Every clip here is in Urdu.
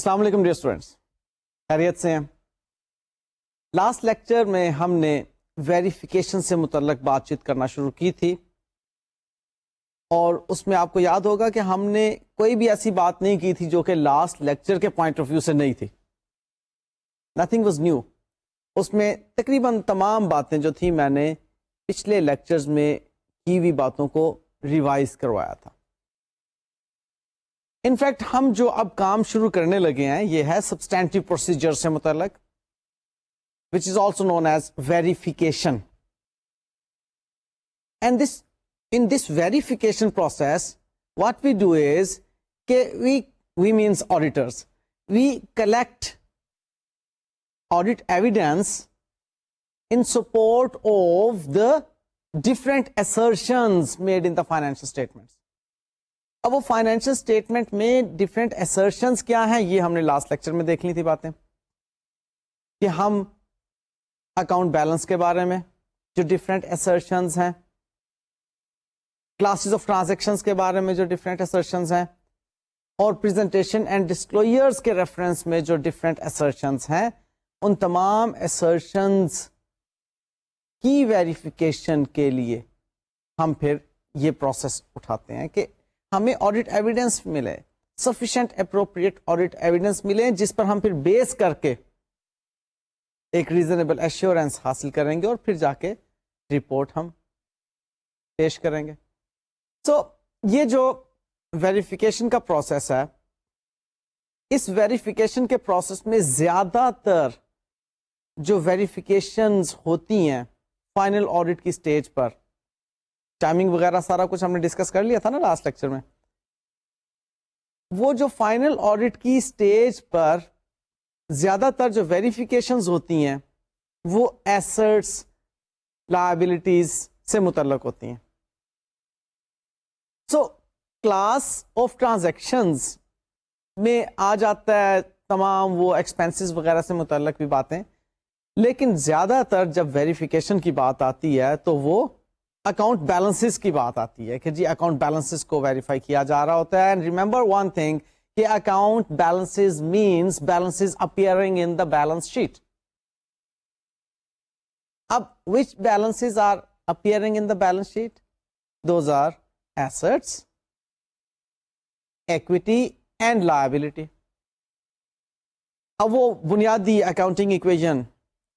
السلام علیکم ڈیئر اسٹوڈینٹس، خیریت سے ہیں؟ لاسٹ لیکچر میں ہم نے ویریفیکیشن سے متعلق بات چیت کرنا شروع کی تھی، اور اس میں آپ کو یاد ہوگا کہ ہم نے کوئی بھی ایسی بات نہیں کی تھی جو کہ لاسٹ لیکچر کے پوائنٹ آف ویو سے نہیں تھی. Nothing was new. اس میں تقریباً تمام باتیں جو تھیں میں نے پچھلے لیکچرز میں کی ہوئی باتوں کو ریوائز کروایا تھا. انفیکٹ ہم جو اب کام شروع کرنے لگے ہیں یہ ہے سبسٹینٹیو پروسیجر سے متعلق، which is also known as verification. And in this verification process, what we do is we means auditors, we collect audit evidence in support of the different assertions made in the financial statements. اب وہ فائنینشیل اسٹیٹمنٹ میں ڈفرینٹ assertions کیا ہیں یہ ہم نے لاسٹ لیکچر میں دیکھ لی تھی باتیں، کہ ہم اکاؤنٹ بیلنس کے بارے میں جو ڈفرینٹ assertions ہیں، کلاسز آف ٹرانزیکشنز کے بارے میں جو ڈفرینٹ assertions ہیں، اور پریزنٹیشن اینڈ ڈسکلوجرز کے ریفرنس میں جو ڈفرینٹ assertions ہیں، ان تمام assertions کی ویریفیکیشن کے لیے ہم پھر یہ پروسیس اٹھاتے ہیں کہ ہمیں آڈٹ ایویڈنس ملے، سفیشینٹ اپروپریٹ آڈٹ ایویڈنس ملے، جس پر ہم پھر بیس کر کے ایک ریزنیبل ایشورنس حاصل کریں گے اور پھر جا کے رپورٹ ہم پیش کریں گے. سو یہ جو ویریفیکیشن کا پروسیس ہے، اس ویریفیکیشن کے پروسیس میں زیادہ تر جو ویریفیکیشنز ہوتی ہیں فائنل آڈٹ کی سٹیج پر، ٹائمنگ وغیرہ سارا کچھ ہم نے ڈسکس کر لیا تھا نا لاسٹ لیکچر میں، وہ جو فائنل آڈٹ کی سٹیج پر زیادہ تر جو ویریفیکیشنز ہوتی ہیں وہ ایسٹس، لائبلٹیز سے متعلق ہوتی ہیں. سو کلاس آف ٹرانزیکشنز میں آ جاتا ہے تمام وہ ایکسپینسز وغیرہ سے متعلق بھی باتیں، لیکن زیادہ تر جب ویریفیکیشن کی بات آتی ہے تو وہ اکاؤنٹ بیلنسز کی بات آتی ہے کہ جی اکاؤنٹ بیلنسز کو ویریفائی کیا جا رہا ہوتا ہے. اینڈ ریمبر ون تھنگ کہ account balances means balances appearing in the balance sheet. اب which balances are appearing in the balance sheet? Those are assets, equity and liability. اب وہ بنیادی اکاؤنٹنگ ایکویژن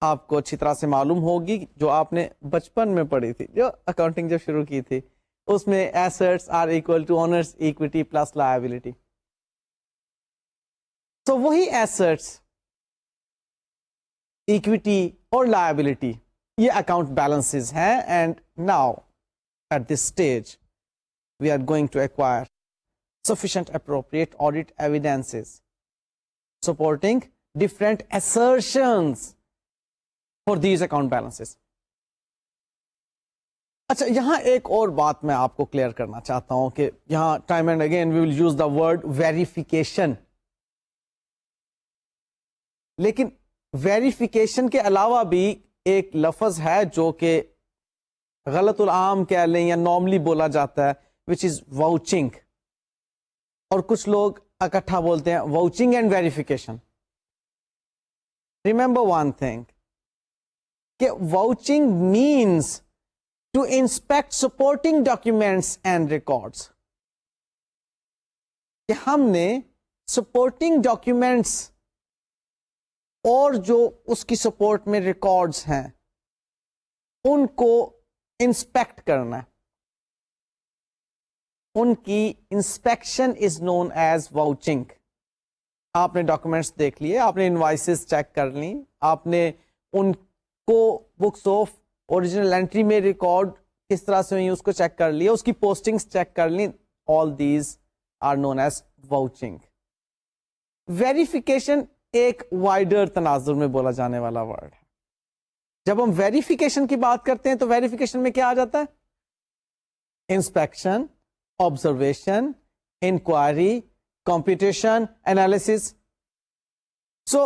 آپ کو اچھی طرح سے معلوم ہوگی جو آپ نے بچپن میں پڑھی تھی، جو اکاؤنٹنگ جب شروع کی تھی، اس میں assets are equal to owners equity plus liability. تو وہی ایسٹس، ایکویٹی اور لائبلٹی یہ اکاؤنٹ بیلنسز ہیں. And now at this stage we are going to acquire sufficient appropriate audit evidences supporting different assertions for these account balances. اچھا، یہاں ایک اور بات میں آپ کو کلیئر کرنا چاہتا ہوں کہ یہاں time and again we will use the word verification, لیکن ویریفیکیشن کے علاوہ بھی ایک لفظ ہے جو کہ غلط العام کہہ لیں یا نارملی بولا جاتا ہے، which is vouching، اور کچھ لوگ اکٹھا بولتے ہیں vouching and verification. Remember one thing کہ vouching means to inspect supporting documents and records, کہ ہم نے سپورٹنگ ڈاکیومینٹس اور جو اس کی سپورٹ میں ریکارڈس ہیں ان کو انسپیکٹ کرنا ہے. ان کی inspection is known as vouching. آپ نے ڈاکومنٹس دیکھ لیے، آپ نے انوائسز چیک کر لی، آپ نے ان کو بکس آف اوریجنل انٹری میں ریکارڈ کس طرح سے ہوئی اس کو چیک کر لیا، اس کی پوسٹنگز چیک کر لی. All these are known as vouching. Verification ایک وائڈر تناظر میں بولا جانے والا ورڈ ہے. جب ہم ویریفیکیشن کی بات کرتے ہیں تو ویریفیکیشن میں کیا آ جاتا ہے؟ Inspection, observation, inquiry, computation, analysis. So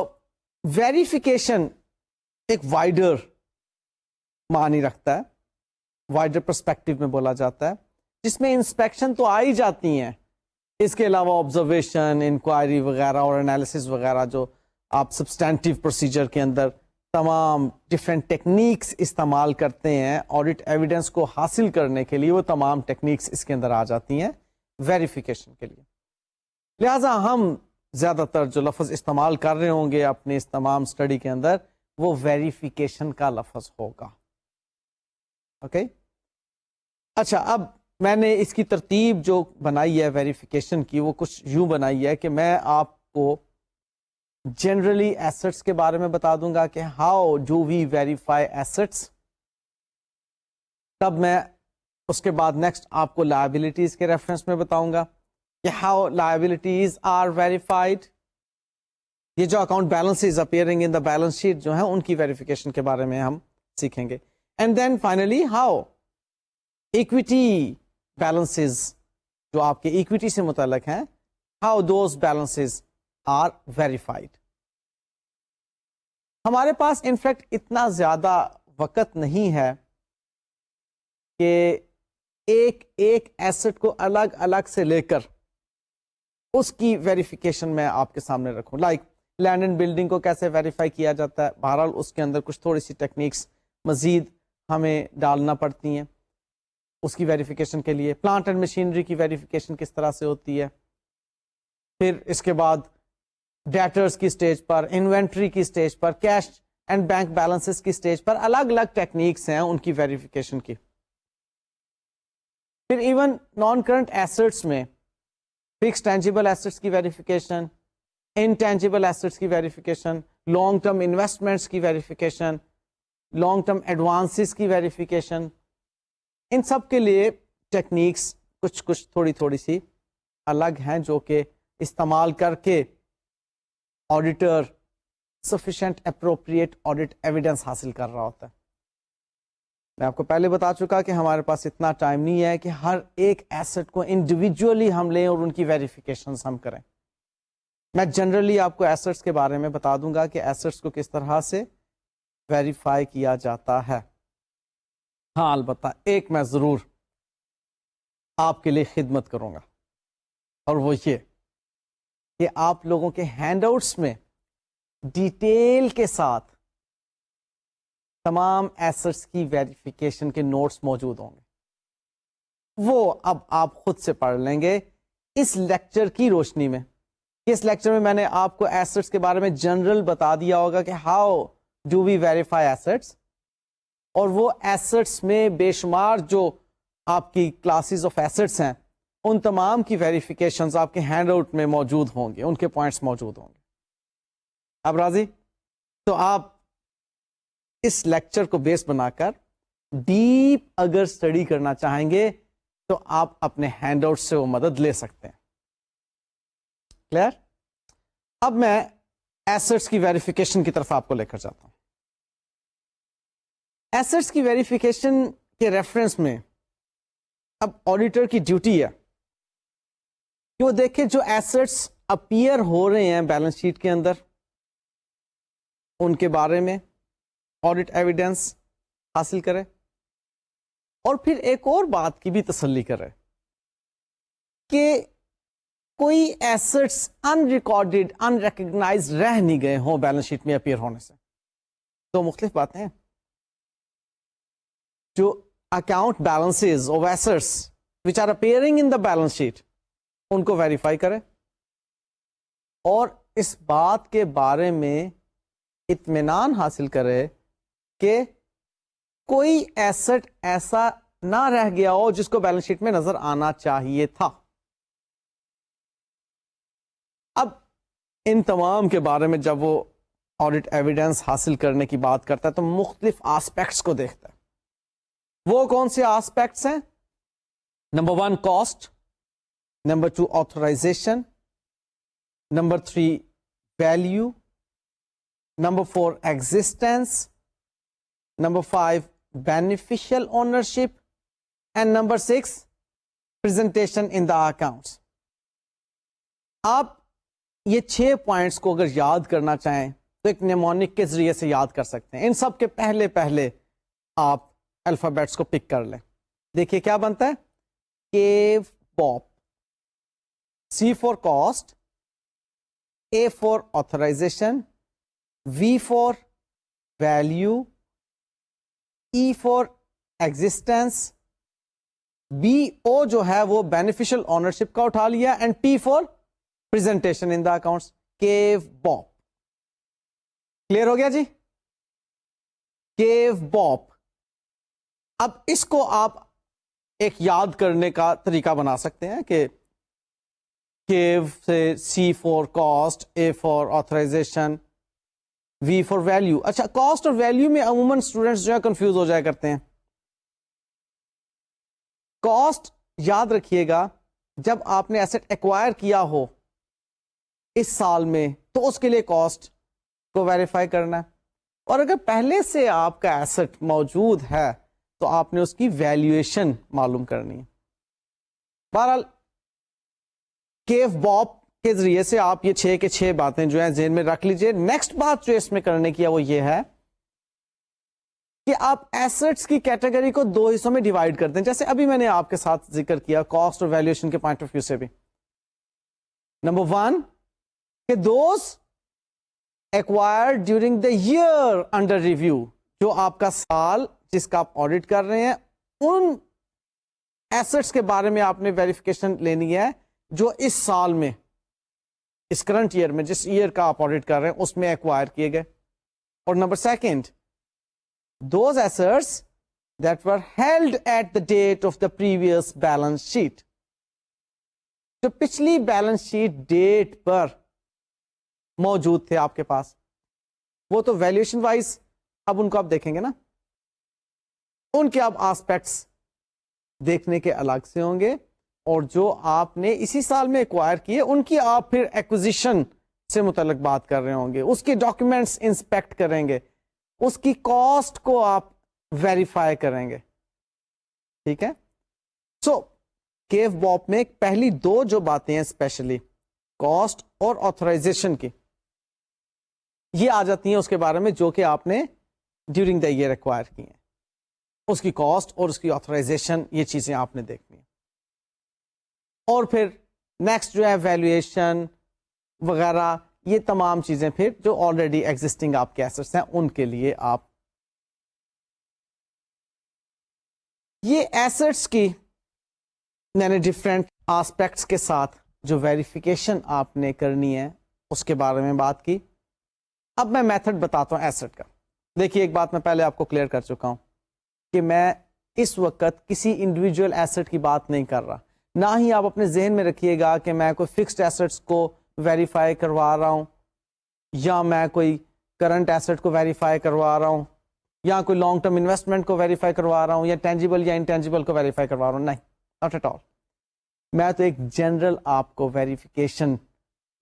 verification ایک وائڈر معنی رکھتا ہے، وائڈر پرسپیکٹو میں بولا جاتا ہے، جس میں انسپیکشن تو آ ہی جاتی ہیں، اس کے علاوہ آبزرویشن، انکوائری وغیرہ اور انالیسس وغیرہ جو آپ سبسٹینٹیو پروسیجر کے اندر تمام ڈفرینٹ ٹیکنیکس استعمال کرتے ہیں آڈٹ ایویڈنس کو حاصل کرنے کے لیے، وہ تمام ٹیکنیکس اس کے اندر آ جاتی ہیں ویریفیکیشن کے لیے. لہٰذا ہم زیادہ تر جو لفظ استعمال کر رہے ہوں گے اپنے اس تمام اسٹڈی کے اندر وہ ویریفیکیشن کا لفظ ہوگا. اوکے اچھا، اب میں نے اس کی ترتیب جو بنائی ہے ویریفیکیشن کی وہ کچھ یوں بنائی ہے کہ میں آپ کو جنرلی ایسٹس کے بارے میں بتا دوں گا کہ how do we verify assets, تب میں اس کے بعد نیکسٹ آپ کو لائبلٹیز کے ریفرنس میں بتاؤں گا کہ ہاؤ لائبلٹیز آر ویریفائڈ. یہ جو account balances appearing in the balance sheet جو ہیں ان کی ویریفیکیشن کے بارے میں ہم سیکھیں گے. And then finally how equity balances جو آپ کے ایکویٹی سے متعلق ہیں، how those balances are verified. ہمارے پاس انفیکٹ اتنا زیادہ وقت نہیں ہے کہ ایک ایک ایسٹ کو الگ الگ سے لے کر اس کی ویریفیکیشن میں آپ کے سامنے رکھوں. لائک لینڈ اینڈ بلڈنگ کو کیسے ویریفائی کیا جاتا ہے، بہرحال اس کے اندر کچھ تھوڑی سی ٹیکنیکس مزید ہمیں ڈالنا پڑتی ہیں اس کی ویریفیکیشن کے لیے. پلانٹ اینڈ مشینری کی ویریفیکیشن کس طرح سے ہوتی ہے، پھر اس کے بعد ڈیٹرز کی سٹیج پر، انوینٹری کی stage per, cash and bank balances کی سٹیج پر الگ الگ ٹیکنیکس ہیں ان کی ویریفیکیشن کی. پھر ایون نان کرنٹ ایسٹس میں فکس ٹینجیبل ایسٹس کی ویریفیکیشن، انٹینجیبل ایسٹس کی ویریفیکیشن، لانگ ٹرم انویسٹمنٹس کی ویریفیکیشن، لانگ ٹرم ایڈوانسز کی ویریفیکیشن، ان سب کے لیے ٹیکنیکس کچھ تھوڑی سی الگ ہیں جو کہ استعمال کر کے auditor sufficient appropriate audit evidence حاصل کر رہا ہوتا ہے. میں آپ کو پہلے بتا چکا کہ ہمارے پاس اتنا ٹائم نہیں ہے کہ ہر ایک ایسٹ کو انڈیویجولی ہم لیں اور ان کی ویریفیکیشنز ہم کریں. میں جنرلی آپ کو ایسٹس کے بارے میں بتا دوں گا کہ ایسٹس کو کس طرح سے ویریفائی کیا جاتا ہے. ہاں البتہ ایک میں ضرور آپ کے لیے خدمت کروں گا، اور وہ یہ کہ آپ لوگوں کے ہینڈ آؤٹس میں ڈیٹیل کے ساتھ تمام ایسٹس کی ویریفیکیشن کے نوٹس موجود ہوں گے. وہ اب آپ خود سے پڑھ لیں گے اس لیکچر کی روشنی میں. اس لیکچر میں نے آپ کو ایسٹس کے بارے میں جنرل بتا دیا ہوگا کہ how do we verify assets, اور وہ ایسٹس میں بے شمار جو آپ کی کلاسز آف ایسٹس ہیں ان تمام کی ویریفیکیشنز آپ کے ہینڈ آؤٹ میں موجود ہوں گے، ان کے پوائنٹس موجود ہوں گے. اب راضی؟ تو آپ اس لیکچر کو بیس بنا کر ڈیپ اگر اسٹڈی کرنا چاہیں گے تو آپ اپنے ہینڈ آؤٹ سے وہ مدد لے سکتے ہیں. کلیئر؟ اب میں ایسٹس کی ویریفیکیشن کی طرف آپ کو لے کر جاتا ہوں. ایسٹس کی ویریفیکیشن کے ریفرنس میں اب آڈیٹر کی ڈیوٹی ہے کہ وہ دیکھے جو ایسٹس اپیئر ہو رہے ہیں بیلنس شیٹ کے اندر ان کے بارے میں آڈٹ ایویڈنس حاصل کرے، اور پھر ایک اور بات کی بھی تسلی کرے کہ کوئی ایسٹس ان ریکارڈڈ ان ریکگنائز رہ نہیں گئے ہوں بیلنس شیٹ میں اپیئر ہونے سے. تو مختلف باتیں ہیں. جو account balances of assets which are appearing in the balance sheet ان کو ویریفائی کرے، اور اس بات کے بارے میں اطمینان حاصل کرے کہ کوئی ایسٹ ایسا نہ رہ گیا ہو جس کو بیلنس شیٹ میں نظر آنا چاہیے تھا. اب ان تمام کے بارے میں جب وہ آڈٹ ایویڈنس حاصل کرنے کی بات کرتا ہے تو مختلف آسپیکٹس کو دیکھتا ہے. وہ کون سے آسپیکٹس ہیں؟ Number 1 cost, number 2 authorisation, number 3 value, number 4 existence, number 5 beneficial ownership, and number 6 presentation in the accounts. آپ یہ 6 پوائنٹس کو اگر یاد کرنا چاہیں تو ایک نیمونک کے ذریعے سے یاد کر سکتے ہیں. ان سب کے پہلے آپ الفابیٹس کو پک کر لیں. دیکھیے کیا بنتا ہے، کیو پاپ، C for cost, A for authorization, V for value, E for existence, B O جو ہے وہ beneficial ownership کا اٹھا لیا, and P for presentation in the accounts. Cave Bob. Clear ہو گیا جی؟ کیو بوب. اب اس کو آپ ایک یاد کرنے کا طریقہ بنا سکتے ہیں کہ کیو سے سی فور کاسٹ, اے فور آتھرائزیشن, وی فور ویلیو. اچھا, کاسٹ اور ویلیو میں عموماً اسٹوڈینٹس جو ہے کنفیوز ہو جایا کرتے ہیں. کاسٹ یاد رکھیے گا, جب آپ نے ایسٹ ایکوائر کیا ہو اس سال میں تو اس کے لیے کاسٹ کو ویریفائی کرنا ہے, اور اگر پہلے سے آپ کا ایسٹ موجود ہے تو آپ نے اس کی ویلیویشن معلوم کرنی ہے. بہرحال کیو بوب کے ذریعے سے آپ یہ 6 کے 6 باتیں جو ہیں ذہن میں رکھ لیجئے. نیکسٹ بات جو اس میں کرنے کی ہے وہ یہ ہے کہ آپ ایسٹس کی کیٹیگری کو 2 حصوں میں ڈیوائڈ کرتے ہیں, جیسے ابھی میں نے آپ کے ساتھ ذکر کیا کاسٹ اور ویلیویشن کے پوائنٹ آف ویو سے بھی. نمبر 1 کہ those acquired during the year under review, جو آپ کا سال جس کا آپ آڈٹ کر رہے ہیں ان ایسٹس کے بارے میں آپ نے ویریفیکیشن لینی ہے جو اس سال میں, اس کرنٹ ایئر میں, جس ایئر کا آپ آڈٹ کر رہے ہیں اس میں ایکوائر کیے گئے. اور number 2 those assets that were held at the date of the previous balance sheet, جو پچھلی بیلنس شیٹ ڈیٹ پر موجود تھے آپ کے پاس, وہ تو ویلیویشن وائز اب ان کو آپ دیکھیں گے نا, ان کے اب آسپیکٹس دیکھنے کے الگ سے ہوں گے, اور جو آپ نے اسی سال میں ایکوائر کیے ان کی آپ پھر ایکوزیشن سے متعلق بات کر رہے ہوں گے, اس کے ڈاکیومینٹس انسپیکٹ کریں گے, اس کی کاسٹ کو آپ ویریفائی کریں گے. ٹھیک ہے, سو کیو بوب میں پہلی 2 جو باتیں ہیں اسپیشلی کاسٹ اور آتھرائزیشن کی, یہ آ جاتی ہیں اس کے بارے میں جو کہ آپ نے ڈیورنگ دا ایئر ایکوائر کی ہیں. اس کی کاسٹ اور اس کی آتھرائزیشن, یہ چیزیں آپ نے دیکھنی ہیں. اور پھر نیکسٹ جو ہے ویلیویشن وغیرہ, یہ تمام چیزیں پھر جو آلریڈی ایگزسٹنگ آپ کے ایسٹس ہیں ان کے لیے آپ یہ ایسٹس کی میں نے ڈفرینٹ آسپیکٹس کے ساتھ جو ویریفیکیشن آپ نے کرنی ہے اس کے بارے میں بات کی. اب میں میتھڈ بتاتا ہوں ایسٹ کا. دیکھیے ایک بات میں پہلے آپ کو کلیئر کر چکا ہوں کہ میں اس وقت کسی انڈیویجول ایسٹ کی بات نہیں کر رہا, نہ ہی آپ اپنے ذہن میں رکھیے گا کہ میں کوئی فکسڈ ایسٹس کو ویریفائی کروا رہا ہوں, یا میں کوئی کرنٹ ایسٹ کو ویریفائی کروا رہا ہوں, یا کوئی لانگ ٹرم انویسٹمنٹ کو ویریفائی کروا رہا ہوں, یا ٹینجیبل یا انٹینجیبل کو ویریفائی کروا رہا ہوں. نہیں, ناٹ ایٹ آل. میں تو ایک جنرل آپ کو ویریفیکیشن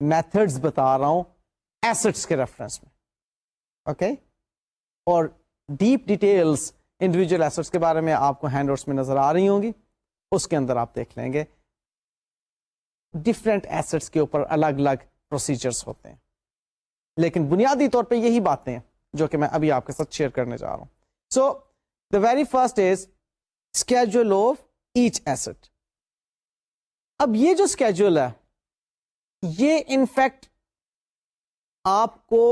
میتھڈز بتا رہا ہوں ایسٹس کے ریفرنس میں. اوکے, اور ڈیپ ڈیٹیلز انڈیویجول ایسٹس کے بارے میں آپ کو ہینڈ آؤٹس میں نظر آ رہی ہوں گی, اس کے اندر آپ دیکھ لیں گے ڈفرینٹ ایسٹس کے اوپر الگ الگ پروسیجرز ہوتے ہیں, لیکن بنیادی طور پہ یہی باتیں ہیں جو کہ میں ابھی آپ کے ساتھ شیئر کرنے جا رہا ہوں. So the very first is schedule of each asset. اب یہ جو اسکیجول ہے یہ انفیکٹ آپ کو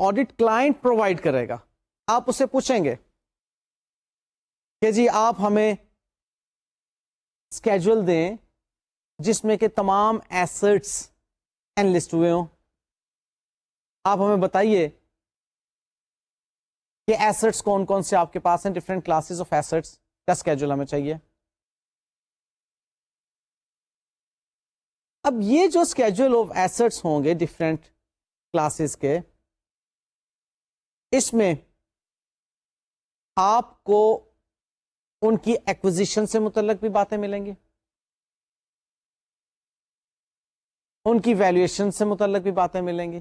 آڈٹ کلائنٹ پرووائڈ کرے گا. آپ اسے پوچھیں گے کہ جی آپ ہمیں اسکیجول دیں جس میں کہ تمام ایسٹس انلسٹ ہوئے ہوں, آپ ہمیں بتائیے کہ ایسٹس کون کون سے آپ کے پاس ہیں, ڈفرینٹ کلاسز آف ایسٹس کا اسکیجول ہمیں چاہیے. اب یہ جو اسکیجول آف ایسٹس ہوں گے ڈفرینٹ کلاسز کے, اس میں آپ کو ان کی ایکوزیشن سے متعلق بھی باتیں ملیں گی, ان کی ویلیویشن سے متعلق بھی باتیں ملیں گی.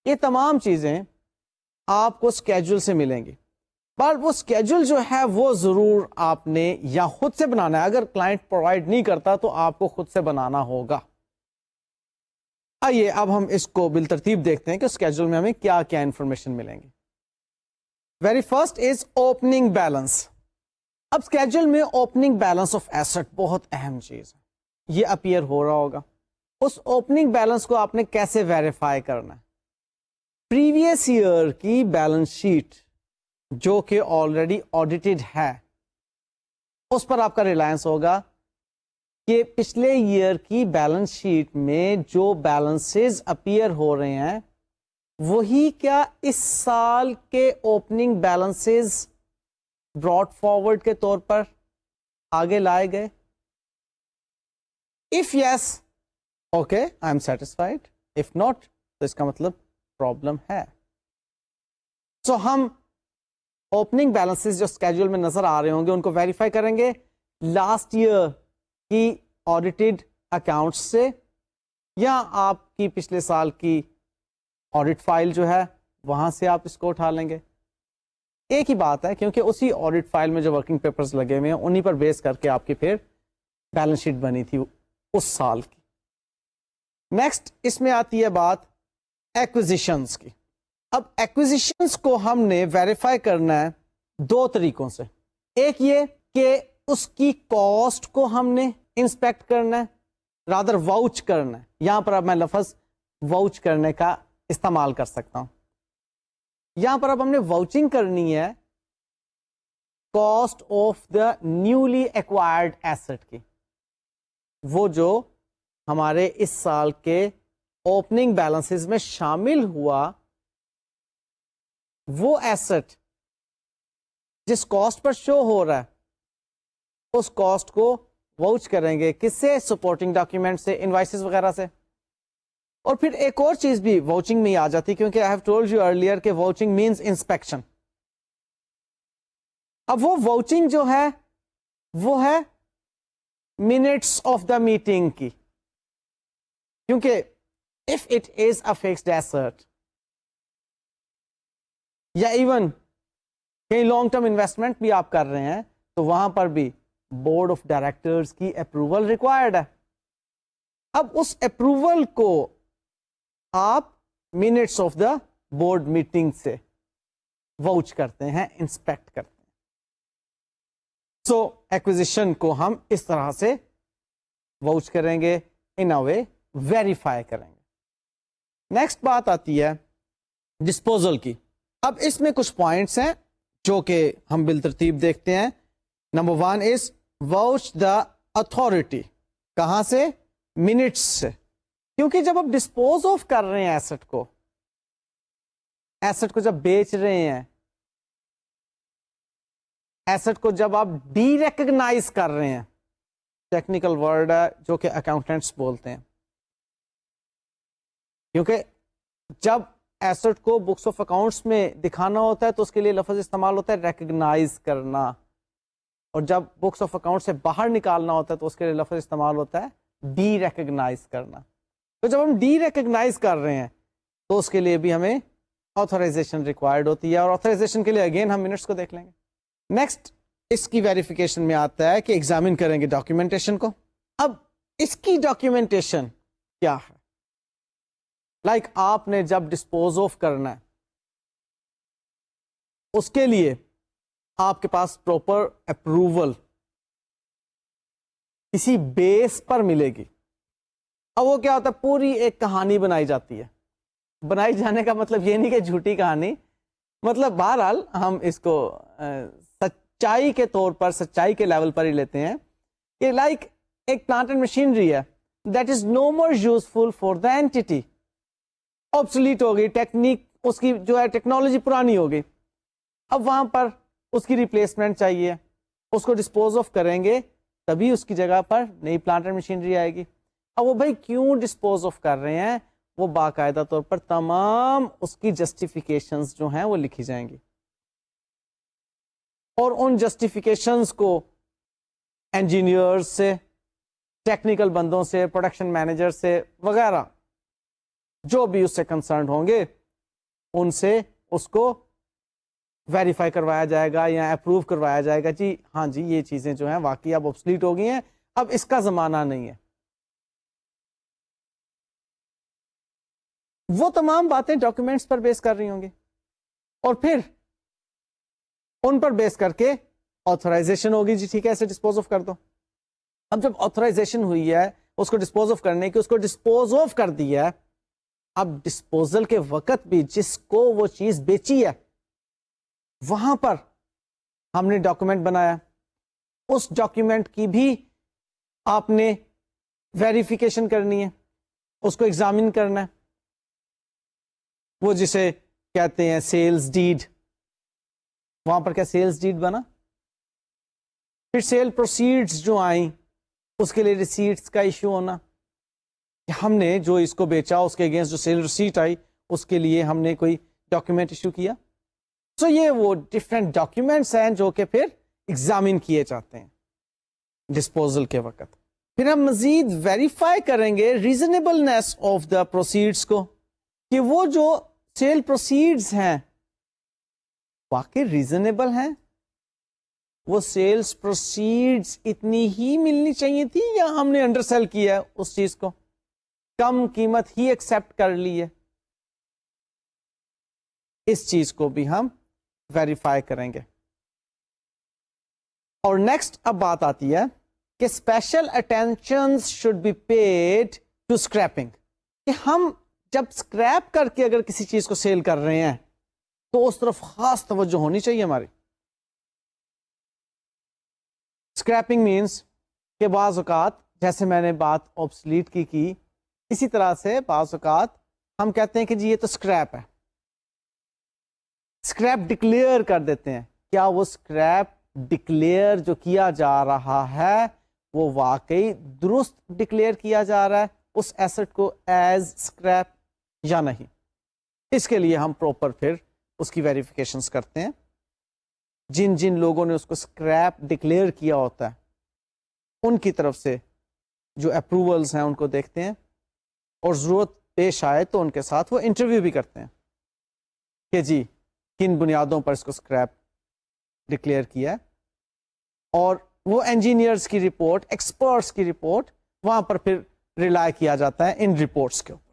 یہ تمام چیزیں آپ کو اسکیجول سے ملیں گی, پر وہ اسکیجول جو ہے وہ ضرور آپ نے یا خود سے بنانا ہے. اگر کلائنٹ پرووائڈ نہیں کرتا تو آپ کو خود سے بنانا ہوگا. آئیے اب ہم اس کو بالترتیب دیکھتے ہیں کہ اسکیجول میں ہمیں کیا کیا انفارمیشن ملیں گی. Very first is opening balance. اب اسکیجول میں اوپننگ بیلنس آف ایسٹ بہت اہم چیز ہے, یہ اپیئر ہو رہا ہوگا. اس اوپننگ بیلنس کو آپ نے کیسے ویریفائی کرنا ہے؟ پریویس ایئر کی بیلنس شیٹ جو کہ آلریڈی آڈیٹڈ ہے اس پر آپ کا ریلائنس ہوگا کہ پچھلے ایئر کی بیلنس شیٹ میں جو بیلنسز اپیئر ہو رہے ہیں وہی کیا اس سال کے اوپننگ بیلنسز براٹ فارورڈ کے طور پر آگے لائے گئے. If yes okay I am satisfied, if not تو اس کا مطلب پرابلم ہے. سو ہم اوپننگ بیلنسز جو اسکیڈول میں نظر آ رہے ہوں گے ان کو ویریفائی کریں گے لاسٹ ایئر کی آڈیٹڈ اکاؤنٹس سے, یا آپ کی پچھلے سال کی آڈٹ فائل جو ہے وہاں سے آپ اس کو اٹھا لیں گے. ایک ہی بات ہے کیونکہ اسی آڈٹ فائل میں جو ورکنگ پیپرز لگے ہوئے ہیں انہی پر بیس کر کے آپ کی پھر بیلنس شیٹ بنی تھی اس سال کی. نیکسٹ اس میں آتی ہے بات ایکوزیشنز کی. اب ایکوزیشنز کو ہم نے ویریفائی کرنا ہے دو طریقوں سے. ایک یہ کہ اس کی کاسٹ کو ہم نے انسپیکٹ کرنا ہے, رادر واؤچ کرنا ہے. یہاں پر اب میں لفظ واؤچ کرنے کا استعمال کر سکتا ہوں. یہاں پر اب ہم نے واؤچنگ کرنی ہے cost of the newly acquired asset کی, وہ جو ہمارے اس سال کے اوپننگ بیلنسز میں شامل ہوا وہ ایسٹ جس کاسٹ پر شو ہو رہا ہے اس کاسٹ کو واؤچ کریں گے کس سے؟ سپورٹنگ ڈاکیومنٹ سے, انوائسز وغیرہ سے. اور پھر ایک اور چیز بھی واؤچنگ میں آ جاتی کیونکہ I have told you earlier کہ واؤچنگ مینس انسپیکشن. اب وہ واؤچنگ جو ہے وہ ہے منٹس آف دا میٹنگ کی, کیونکہ if it is a fixed asset یا ایون کہیں لانگ ٹرم انویسٹمنٹ بھی آپ کر رہے ہیں تو وہاں پر بھی بورڈ آف ڈائریکٹرز کی اپروول ریکوائرڈ ہے. اب اس اپروول کو آپ minutes of the board meeting سے واؤچ کرتے ہیں, انسپیکٹ کرتے ہیں. سو ایکوزیشن کو ہم اس طرح سے واؤچ کریں گے, ان اے وے ویریفائی کریں گے. نیکسٹ بات آتی ہے ڈسپوزل کی. اب اس میں کچھ پوائنٹس ہیں جو کہ ہم بالترتیب دیکھتے ہیں. Number 1 is watch the authority. کہاں سے؟ منٹس سے. کیونکہ جب آپ ڈسپوز آف کر رہے ہیں ایسٹ کو جب بیچ رہے ہیں, ایسٹ کو جب آپ ڈی ریکگنائز کر رہے ہیں, ٹیکنیکل ورڈ ہے جو کہ اکاؤنٹنٹس بولتے ہیں, کیونکہ جب ایسٹ کو بکس آف اکاؤنٹس میں دکھانا ہوتا ہے تو اس کے لیے لفظ استعمال ہوتا ہے ریکگنائز کرنا, اور جب بکس آف اکاؤنٹ سے باہر نکالنا ہوتا ہے تو اس کے لیے لفظ استعمال ہوتا ہے ڈی ریکگنائز کرنا. تو جب ہم ڈی ریکگنائز کر رہے ہیں تو اس کے لیے بھی ہمیں آتھورائزیشن ریکوائرڈ ہوتی ہے, اور آتھورائزیشن کے لیے اگین ہم منٹس کو دیکھ لیں گے. نیکسٹ اس کی ویریفیکیشن میں آتا ہے کہ ایگزامن کریں گے ڈاکیومنٹیشن کو. اب اس کی ڈاکیومنٹیشن کیا ہے؟ لائک آپ نے جب ڈسپوز آف کرنا ہے اس کے لیے آپ کے پاس پراپر اپروول کسی بیس پر ملے گی. اب وہ کیا ہوتا ہے, پوری ایک کہانی بنائی جاتی ہے. بنائی جانے کا مطلب یہ نہیں کہ جھوٹی کہانی, مطلب بہرحال ہم اس کو سچائی کے طور پر, سچائی کے لیول پر ہی لیتے ہیں کہ لائک ایک پلانٹ اینڈ مشینری ہے that is no more useful for the entity, obsolete ہو گئی, ٹیکنیک اس کی جو ہے ٹیکنالوجی پرانی ہو گئی. اب وہاں پر اس کی ریپلیسمنٹ چاہیے, اس کو ڈسپوز آف کریں گے تبھی اس کی جگہ پر نئی پلانٹ اینڈ مشینری آئے گی. اب وہ بھائی کیوں ڈسپوز آف کر رہے ہیں, وہ باقاعدہ طور پر تمام اس کی جسٹیفیکیشنز جو ہیں وہ لکھی جائیں گی, اور ان جسٹیفیکیشنز کو انجینئرز سے, ٹیکنیکل بندوں سے, پروڈکشن مینیجر سے وغیرہ جو بھی اس سے کنسرنڈ ہوں گے ان سے اس کو ویریفائی کروایا جائے گا یا اپروو کروایا جائے گا. جی ہاں جی یہ چیزیں جو ہیں واقعی اب آبسلیٹ ہو گئی ہیں, اب اس کا زمانہ نہیں ہے. وہ تمام باتیں ڈاکیومنٹس پر بیس کر رہی ہوں گی, اور پھر ان پر بیس کر کے آتھورائزیشن ہوگی. جی ٹھیک ہے ایسے ڈسپوز آف کر دو. اب جب آتھورائزیشن ہوئی ہے اس کو ڈسپوز آف کرنے کی، اس کو ڈسپوز آف کر دیا ہے. اب ڈسپوزل کے وقت بھی جس کو وہ چیز بیچی ہے وہاں پر ہم نے ڈاکومنٹ بنایا، اس ڈاکومنٹ کی بھی آپ نے ویریفیکیشن کرنی ہے، اس کو ایگزامن کرنا ہے. وہ جسے کہتے ہیں سیلز ڈیڈ، وہاں پر کیا سیلز ڈیڈ بنا. پھر سیل پروسیڈز جو آئیں اس کے لیے ریسیٹس کا ایشو ہونا، کہ ہم نے جو اس کو بیچا اس کے اگینسٹ جو سیل ریسیٹ آئی اس کے لیے ہم نے کوئی ڈاکیومنٹ ایشو کیا. سو یہ وہ ڈفرینٹ ڈاکیومنٹس ہیں جو کہ پھر ایگزامن کیے جاتے ہیں ڈسپوزل کے وقت. پھر ہم مزید ویریفائی کریں گے ریزنیبلنس آف دا پروسیڈس کو، کہ وہ جو سیل پروسیڈز ہیں واقعی ریزنیبل ہیں، وہ سیلز پروسیڈز اتنی ہی ملنی چاہیے تھی یا ہم نے انڈر سیل کیا ہے اس چیز کو، کم قیمت ہی ایکسپٹ کر لی ہے. اس چیز کو بھی ہم ویریفائی کریں گے. اور نیکسٹ اب بات آتی ہے کہ special attention should be paid to scrapping, کہ ہم جب اسکریپ کر کے اگر کسی چیز کو سیل کر رہے ہیں تو اس طرف خاص توجہ ہونی چاہیے ہماری. اسکریپنگ مینس کہ بعض اوقات جیسے میں نے بات آبسلیٹ کی اسی طرح سے بعض اوقات ہم کہتے ہیں کہ جی یہ تو اسکریپ ہے، اسکریپ ڈکلیئر کر دیتے ہیں. کیا وہ اسکریپ ڈکلیئر جو کیا جا رہا ہے وہ واقعی درست ڈکلیئر کیا جا رہا ہے اس ایسٹ کو ایز اسکریپ یا نہیں؟ اس کے لیے ہم پراپر پھر اس کی ویریفیکیشنز کرتے ہیں. جن جن لوگوں نے اس کو اسکریپ ڈکلیئر کیا ہوتا ہے ان کی طرف سے جو اپروولز ہیں ان کو دیکھتے ہیں، اور ضرورت پیش آئے تو ان کے ساتھ وہ انٹرویو بھی کرتے ہیں کہ جی کن بنیادوں پر اس کو اسکریپ ڈکلیئر کیا ہے. اور وہ انجینئرز کی رپورٹ، ایکسپرٹس کی رپورٹ، وہاں پر پھر ریلائی کیا جاتا ہے ان رپورٹس کے اوپر.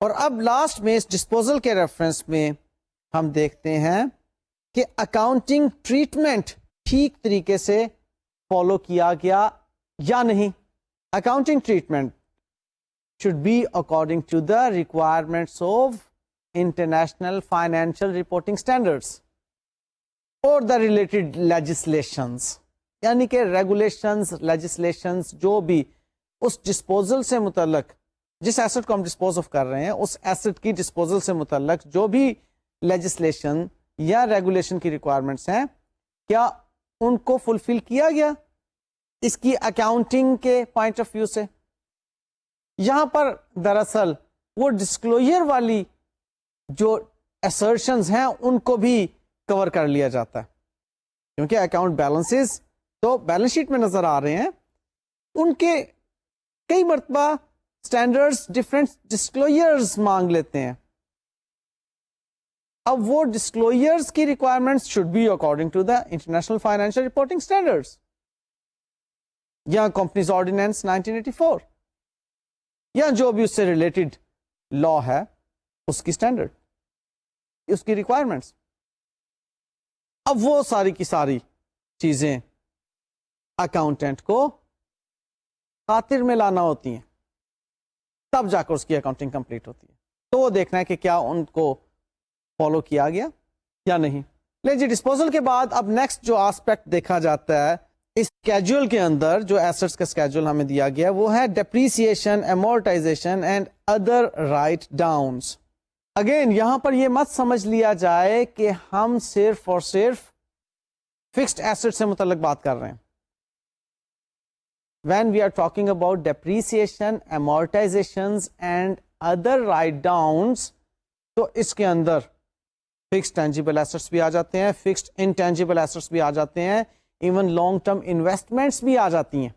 اور اب لاسٹ میں اس ڈسپوزل کے ریفرنس میں ہم دیکھتے ہیں کہ اکاؤنٹنگ ٹریٹمنٹ ٹھیک طریقے سے فالو کیا گیا یا نہیں. Accounting treatment should be according to the requirements of international financial reporting standards or the related legislations، یعنی کہ regulations legislations جو بھی اس ڈسپوزل سے متعلق، جس ایسٹ کو ہم ڈسپوز آف کر رہے ہیں اس ایسٹ کی ڈسپوزل سے متعلق جو بھی لیجسلیشن یا ریگولیشن کی ریکوائرمنٹس ہیں، کیا ان کو فلفل کیا گیا اس کی اکاؤنٹنگ کے پوائنٹ آف ویو سے. یہاں پر دراصل وہ ڈسکلوجر والی جو assertions ہیں ان کو بھی کور کر لیا جاتا ہے، کیونکہ اکاؤنٹ بیلنسز تو بیلنس شیٹ میں نظر آ رہے ہیں، ان کے کئی مرتبہ اسٹینڈرڈز ڈفرینٹ ڈسکلوجرز مانگ لیتے ہیں. اب وہ ڈسکلوجرز کی requirements should be according to the international financial reporting standards یا کمپنیز آرڈیننس 1984 یا جو بھی اس سے ریلیٹڈ لا ہے اس کی اسٹینڈرڈ، اس کی ریکوائرمنٹس. اب وہ ساری کی ساری چیزیں اکاؤنٹنٹ کو خاطر میں لانا ہوتی ہیں، تب جا کر اس کی اکاؤنٹنگ کمپلیٹ ہوتی ہے. تو وہ دیکھنا ہے کہ کیا ان کو فالو کیا گیا یا نہیں. لے جی ڈسپوزل کے بعد اب نیکسٹ جو آسپیکٹ دیکھا جاتا ہے اس اسکیجول کے اندر، جو ایسٹس کا اسکیجول ہمیں دیا گیا وہ ہے depreciation, amortisation and other right downs. Again یہاں پر یہ مت سمجھ لیا جائے کہ ہم صرف اور صرف فکسڈ ایسٹ سے متعلق بات کر رہے ہیں. When we are talking about depreciation, amortizations and other write downs تو اس کے اندر فکسڈ ٹینجیبل ایسٹس بھی آ جاتے ہیں، فکسڈ انٹینجیبل ایسٹس بھی آ جاتے ہیں، ایون لانگ ٹرم انویسٹمنٹس بھی آ جاتی ہیں.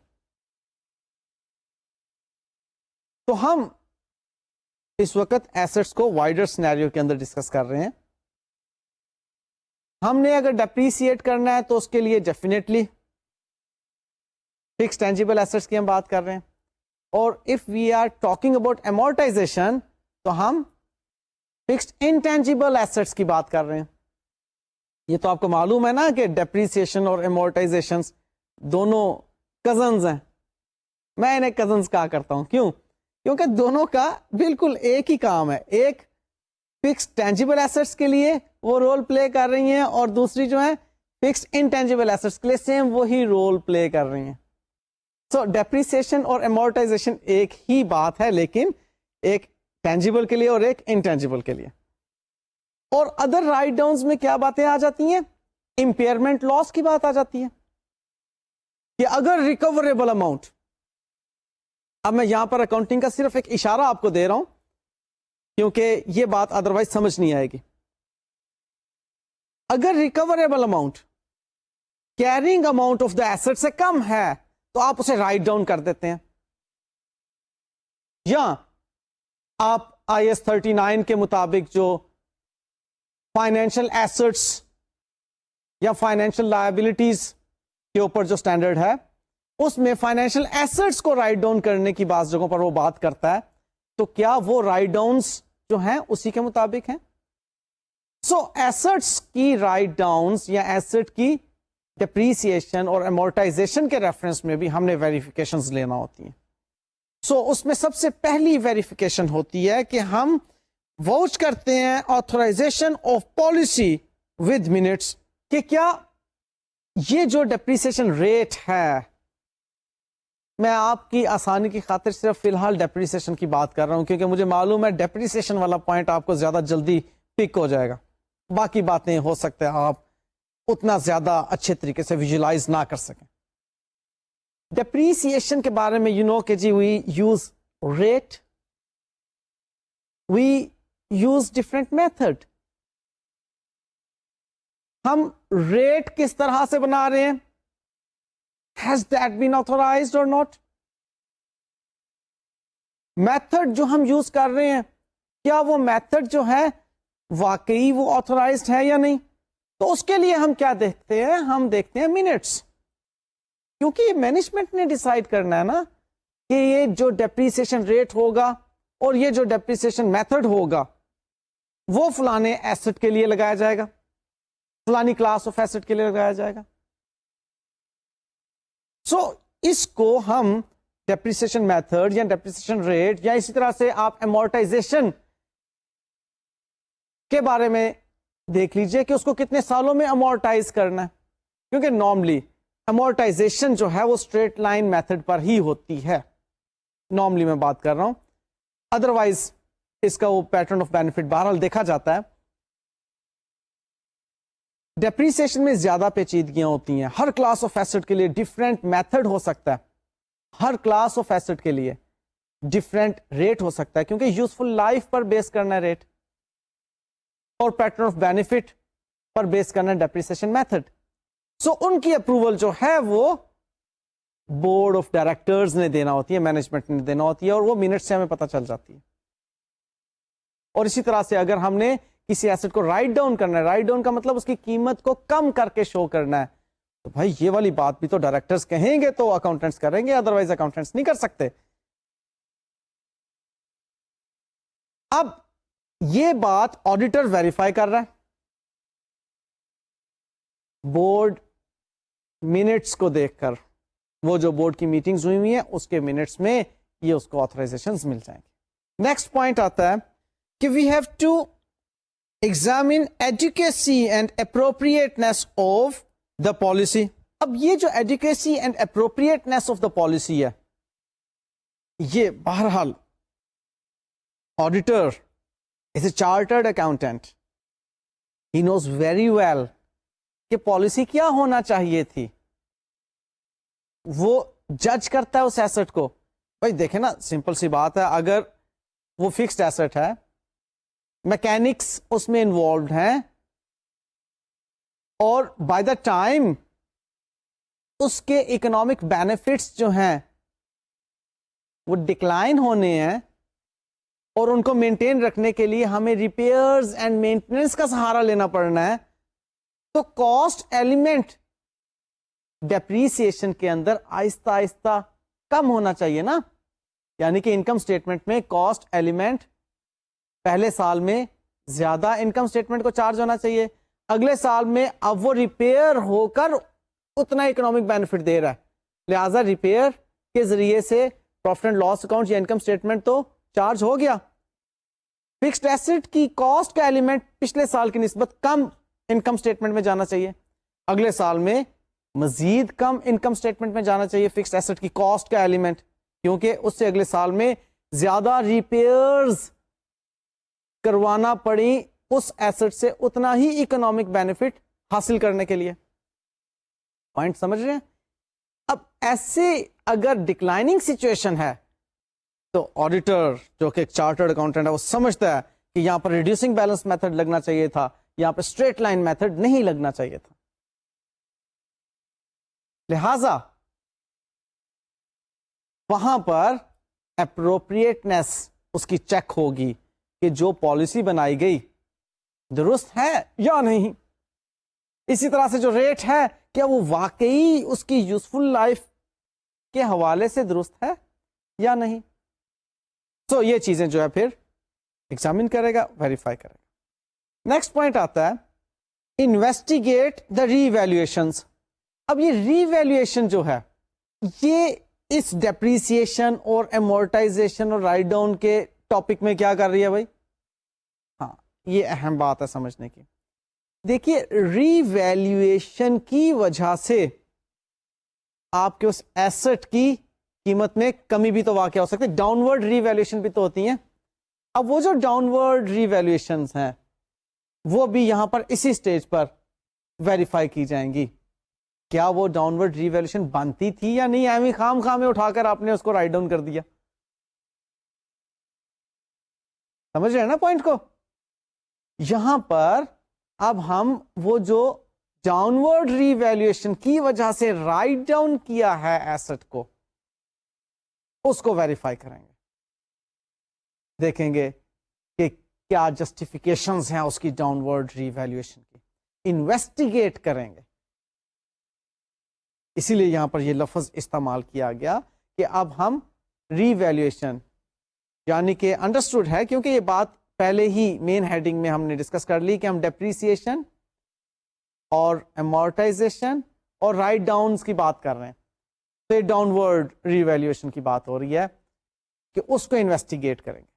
تو ہم اس وقت ایسٹس کو وائڈر سینیریو کے اندر ڈسکس کر رہے ہیں. ہم نے اگر ڈیپریسیٹ کرنا ہے تو اس کے لیے ڈیفینیٹلی فکسڈ ٹینجیبل ایسٹس کی ہم بات کر رہے ہیں، اور if we are talking about amortisation تو ہم فکسڈ انٹینجیبل ایسٹس کی بات کر رہے ہیں. یہ تو آپ کو معلوم ہے نا کہ ڈیپریسیشن اور امورٹائزیشن دونوں کزنز ہیں. میں انہیں کزنس کہا کرتا ہوں. کیوں؟ کیونکہ دونوں کا بالکل ایک ہی کام ہے. ایک فکس ٹینجیبل ایسٹس کے لیے وہ رول پلے کر رہی ہیں اور دوسری جو ہے فکس انٹینجیبل ایسٹس کے لیے سیم وہی رول پلے کر رہی ہیں. سو ڈیپریسیشن اور امورٹائزیشن ایک ہی بات ہے, لیکن ایک ٹینجیبل کے لیے اور ایک انٹینجیبل کے لیے. اور ادر رائٹ ڈاؤنز میں کیا باتیں آ جاتی ہیں؟ امپیئرمنٹ لاس کی بات آ جاتی ہے کہ اگر ریکوریبل اماؤنٹ, اب میں یہاں پر اکاؤنٹنگ کا صرف ایک اشارہ آپ کو دے رہا ہوں کیونکہ یہ بات ادروائز سمجھ نہیں آئے گی. اگر recoverable amount carrying amount of the asset سے کم ہے تو آپ اسے رائٹ ڈاؤن کر دیتے ہیں, یا آپ IAS 39 کے مطابق جو فائنینشیل ایسٹس یا فائنینشیل لائبلٹیز کے اوپر جو اسٹینڈرڈ ہے اس میں فائنینشیل ایسٹس کو رائٹ ڈاؤن کرنے کی بعض جگہوں پر وہ بات کرتا ہے, تو کیا وہ رائٹ ڈاؤنس جو ہیں اسی کے مطابق ہیں؟ سو ایسٹس کی رائٹ ڈاؤنس یا ایسٹ کی ڈپریسیشن اور امورٹائزیشن کے ریفرنس میں بھی ہم نے ویریفیکیشنز لینا ہوتی ہیں. سو اس میں سب سے پہلی ویریفیکیشن ہوتی ہے کہ ہم واچ کرتے ہیں authorisation of policy with minutes کہ کیا یہ جو ڈپریسیشن ریٹ ہے, میں آپ کی آسانی کی خاطر صرف فی الحال ڈپریسیشن کی بات کر رہا ہوں کیونکہ مجھے معلوم ہے ڈپریسیشن والا پوائنٹ آپ کو زیادہ جلدی پک ہو جائے گا, باقی باتیں ہو سکتے ہیں آپ اتنا زیادہ اچھے طریقے سے ویژولائز نہ کر سکیں. ڈپریسیشن کے بارے میں یو نو کہ جی we use rate, we use different method. ہم ریٹ کس طرح سے بنا رہے ہیں, ہیز دیٹ بین آتھورائزڈ اور ناٹ. میتھڈ جو ہم یوز کر رہے ہیں کیا وہ میتھڈ جو ہے واقعی وہ آتھورائزڈ ہے یا نہیں. تو اس کے لیے ہم کیا دیکھتے ہیں, ہم دیکھتے ہیں منٹس, کیونکہ مینجمنٹ نے ڈیسائیڈ کرنا ہے نا کہ یہ جو ڈیپریسیشن ریٹ ہوگا اور یہ جو ڈیپریسیشن میتھڈ ہوگا وہ فلانے ایسٹ کے لیے لگایا جائے گا, فلانی کلاس آف ایسٹ کے لیے لگایا جائے گا. سو اس کو ہم ڈیپریسیشن میتھڈ یا ڈیپریسیشن ریٹ یا اسی طرح سے آپ امورٹائزیشن کے بارے میں دیکھ لیجئے کہ اس کو کتنے سالوں میں امورٹائز کرنا ہے, کیونکہ نارملی امورٹائزیشن جو ہے وہ اسٹریٹ لائن میتھڈ پر ہی ہوتی ہے, نارملی میں بات کر رہا ہوں, ادروائز اس کا وہ پیٹرن آف بینیفٹ بہرحال دیکھا جاتا ہے. ڈیپریسیشن میں زیادہ پیچیدگیاں ہوتی ہیں, ہر کلاس آف ایسٹ کے لیے ڈفرینٹ میتھڈ ہو سکتا ہے, ہر کلاس آف ایسٹ کے لیے ڈفرینٹ ریٹ ہو سکتا ہے کیونکہ یوزفل لائف پر بیس کرنا ہے ریٹ اور پیٹرن آف بینیفٹ پر بیس کرنا ہے ڈیپریسیشن میتھڈ. سو ان کی اپروول جو ہے وہ بورڈ آف ڈائریکٹرز نے دینا ہوتی ہے, مینجمنٹ نے دینا ہوتی ہے, اور وہ منٹ سے ہمیں پتہ چل جاتی ہے. اور اسی طرح سے اگر ہم نے کسی ایسٹ کو رائٹ ڈاؤن کرنا ہے, رائٹ ڈاؤن کا مطلب اس کی قیمت کو کم کر کے شو کرنا ہے, تو بھائی یہ والی بات بھی تو ڈائریکٹرز کہیں گے تو اکاؤنٹنٹس کریں گے, ادروائز اکاؤنٹنٹس نہیں کر سکتے. اب یہ بات آڈیٹر ویریفائی کر رہا ہے, بورڈ منٹس کو دیکھ کر, وہ جو بورڈ کی میٹنگز ہوئی ہوئی ہیں اس کے منٹس میں یہ اس کو آتھورائزیشنز مل جائیں گے. نیکسٹ پوائنٹ آتا ہے کہ we have to examine adequacy and appropriateness of the policy. اب یہ جو adequacy and appropriateness of the policy ہے, یہ بہرحال auditor is a chartered accountant, he knows very well کہ پالیسی کیا ہونا چاہیے تھی. وہ جج کرتا ہے اس ایسٹ کو. بھائی دیکھیں نا, سمپل سی بات ہے, اگر وہ فکسڈ ایسٹ ہے, میکینکس اس میں انوالوڈ ہیں, اور بائی دا ٹائم اس کے اکنامک بینیفٹس جو ہیں وہ ڈکلائن ہونے ہیں, اور ان کو مینٹین رکھنے کے لیے ہمیں ریپیئرز اینڈ مینٹیننس کا سہارا لینا پڑنا ہے, تو کاسٹ ایلیمنٹ ڈیپریسیشن کے اندر آہستہ آہستہ کم ہونا چاہیے نا. یعنی کہ انکم اسٹیٹمنٹ میں کاسٹ ایلیمنٹ پہلے سال میں زیادہ انکم اسٹیٹمنٹ کو چارج ہونا چاہیے, اگلے سال میں اب وہ ریپیئر ہو کر اتنا اکنامک بینیفٹ دے رہا ہے, لہذا ریپیئر کے ذریعے سے پروفٹ اینڈ لاس اکاؤنٹ یا انکم اسٹیٹمنٹ تو چارج ہو گیا. فکسڈ ایسٹ کی کاسٹ کا ایلیمنٹ پچھلے سال کی نسبت کم انکم اسٹیٹمنٹ میں جانا چاہیے, اگلے سال میں مزید کم انکم اسٹیٹمنٹ میں جانا چاہیے فکسڈ ایسٹ کی کاسٹ کا ایلیمنٹ, کیونکہ اس سے اگلے سال میں زیادہ ریپیئرز کروانا پڑی اس ایسٹ سے اتنا ہی اکنامک بینیفٹ حاصل کرنے کے لیے. پوائنٹ سمجھ رہے ہیں؟ اب ایسے اگر ڈکلائننگ سچویشن ہے تو آڈیٹر جو کہ چارٹرڈ اکاؤنٹنٹ ہے وہ سمجھتا ہے کہ یہاں پر ریڈیوسنگ بیلنس میتھڈ لگنا چاہیے تھا, یہاں پہ اسٹریٹ لائن میتھڈ نہیں لگنا چاہیے تھا. لہذا وہاں پر اپروپریٹنس اس کی چیک ہوگی کہ جو پالیسی بنائی گئی درست ہے یا نہیں. اسی طرح سے جو ریٹ ہے کیا وہ واقعی اس کی یوزفل لائف کے حوالے سے درست ہے یا نہیں. سو یہ چیزیں جو ہے پھر ایگزامن کرے گا, ویریفائی کرے گا. نیکسٹ پوائنٹ آتا ہے انویسٹیگیٹ دا ری ویلیویشنز. اب یہ ری ویلیویشن جو ہے یہ اس ڈیپریسیشن اور امورٹائزیشن اور رائٹ ڈاؤن کے ٹاپک میں کیا کر رہی ہے بھائی؟ ہاں یہ اہم بات ہے سمجھنے کی. دیکھیے ری ویلیویشن کی وجہ سے آپ کے اس ایسٹ کی قیمت میں کمی بھی تو واقع ہو سکتی ہے, ڈاؤن ورڈ ری ویلیویشن بھی تو ہوتی ہیں. اب وہ جو ڈاؤن ورڈ ری ویلیویشنز ہیں وہ بھی یہاں پر اسی سٹیج پر ویریفائی کی جائیں گی. کیا وہ ڈاؤن ورڈ ری ویلیویشن بنتی تھی یا نہیں, ایویں خام میں اٹھا کر آپ نے اس کو رائٹ ڈاؤن کر دیا. سمجھ رہے ہیں نا پوائنٹ کو؟ یہاں پر اب ہم وہ جو ڈاؤن ورڈ ری ویلیویشن کی وجہ سے رائٹ ڈاؤن کیا ہے ایسٹ کو, اس کو ویریفائی کریں گے, دیکھیں گے کہ کیا جسٹیفیکیشنز ہیں اس کی ڈاؤن ورڈ ری ویلیویشن کی, انویسٹیگیٹ کریں گے. اسی لیے یہاں پر یہ لفظ استعمال کیا گیا کہ اب ہم ری ویلیویشن یعنی کہ انڈرسٹوڈ ہے, کیونکہ یہ بات پہلے ہی مین ہیڈنگ میں ہم نے ڈسکس کر لی کہ ہم ڈیپریسیشن اور امورٹائزیشن اور رائٹ ڈاؤنز کی بات کر رہے ہیں. تو یہ ڈاؤن ورڈ ری ویلیویشن کی بات ہو رہی ہے کہ اس کو انویسٹیگیٹ کریں گے.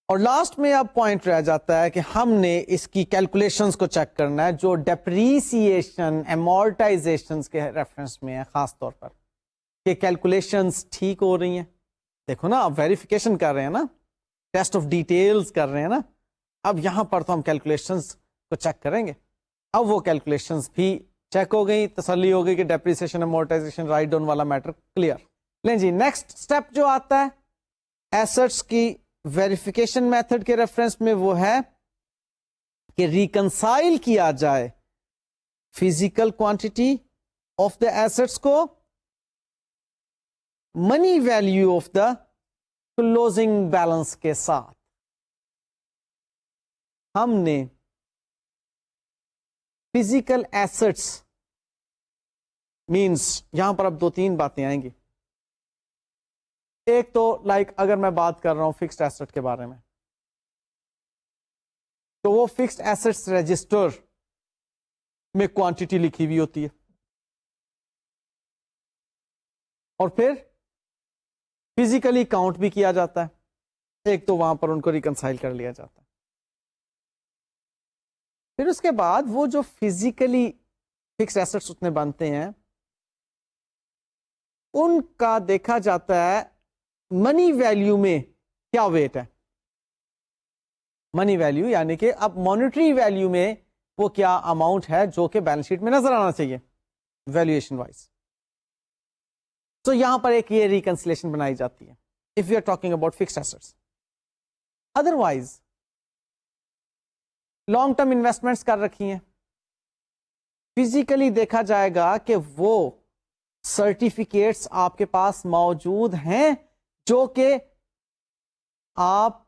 اور لاسٹ میں اب پوائنٹ رہ جاتا ہے کہ ہم نے اس کی کیلکولیشنز کو چیک کرنا ہے جو ڈیپریسیشن امورٹائزیشنز کے ریفرنس میں ہے, خاص طور پر کہ کیلکولیشنز ٹھیک ہو رہی ہیں. دیکھو نا, اب ویریفیکیشن کر رہے ہیں نا, ٹیسٹ آف ڈیٹیلز کر رہے ہیں نا. اب یہاں پر تو ہم کیلکولیشنز کو چیک کریں گے. اب وہ کیلکولیشنز بھی چیک ہو گئی, تسلی ہو گئی کہ ڈیپریسیشن امورٹائزیشن رائٹ ڈاؤن والا میٹر کلیئر. لیں جی نیکسٹ اسٹیپ جو آتا ہے ایسٹس کی ویریفیکیشن میتھڈ کے ریفرنس میں وہ ہے کہ ریکنسائل کیا جائے physical quantity of the assets کو money value of the closing balance کے ساتھ. ہم نے فزیکل ایسٹس مینس یہاں پر اب 2-3 باتیں آئیں گی. ایک تو لائک اگر میں بات کر رہا ہوں فکسڈ ایسٹ کے بارے میں تو وہ فکسڈ ایسٹس رجسٹر میں کوانٹٹی لکھی ہوئی ہوتی ہے اور پھر فزیکلی کاؤنٹ بھی کیا جاتا ہے. ایک تو وہاں پر ان کو ریکنسائل کر لیا جاتا ہے. پھر اس کے بعد وہ جو فزیکلی فکسڈ ایسٹس اتنے بنتے ہیں ان کا دیکھا جاتا ہے منی ویلیو میں کیا ویٹ ہے. منی ویلیو یعنی کہ اب مانیٹری ویلیو میں وہ کیا اماؤنٹ ہے جو کہ بیلنس شیٹ میں نظر آنا چاہیے ویلیویشن وائز. تو یہاں پر ایک یہ ریکنسلیشن بنائی جاتی ہے if you are talking about fixed assets. Otherwise long term investments کر رکھی ہیں, فزیکلی دیکھا جائے گا کہ وہ سرٹیفکیٹس آپ کے پاس موجود ہیں جو کہ آپ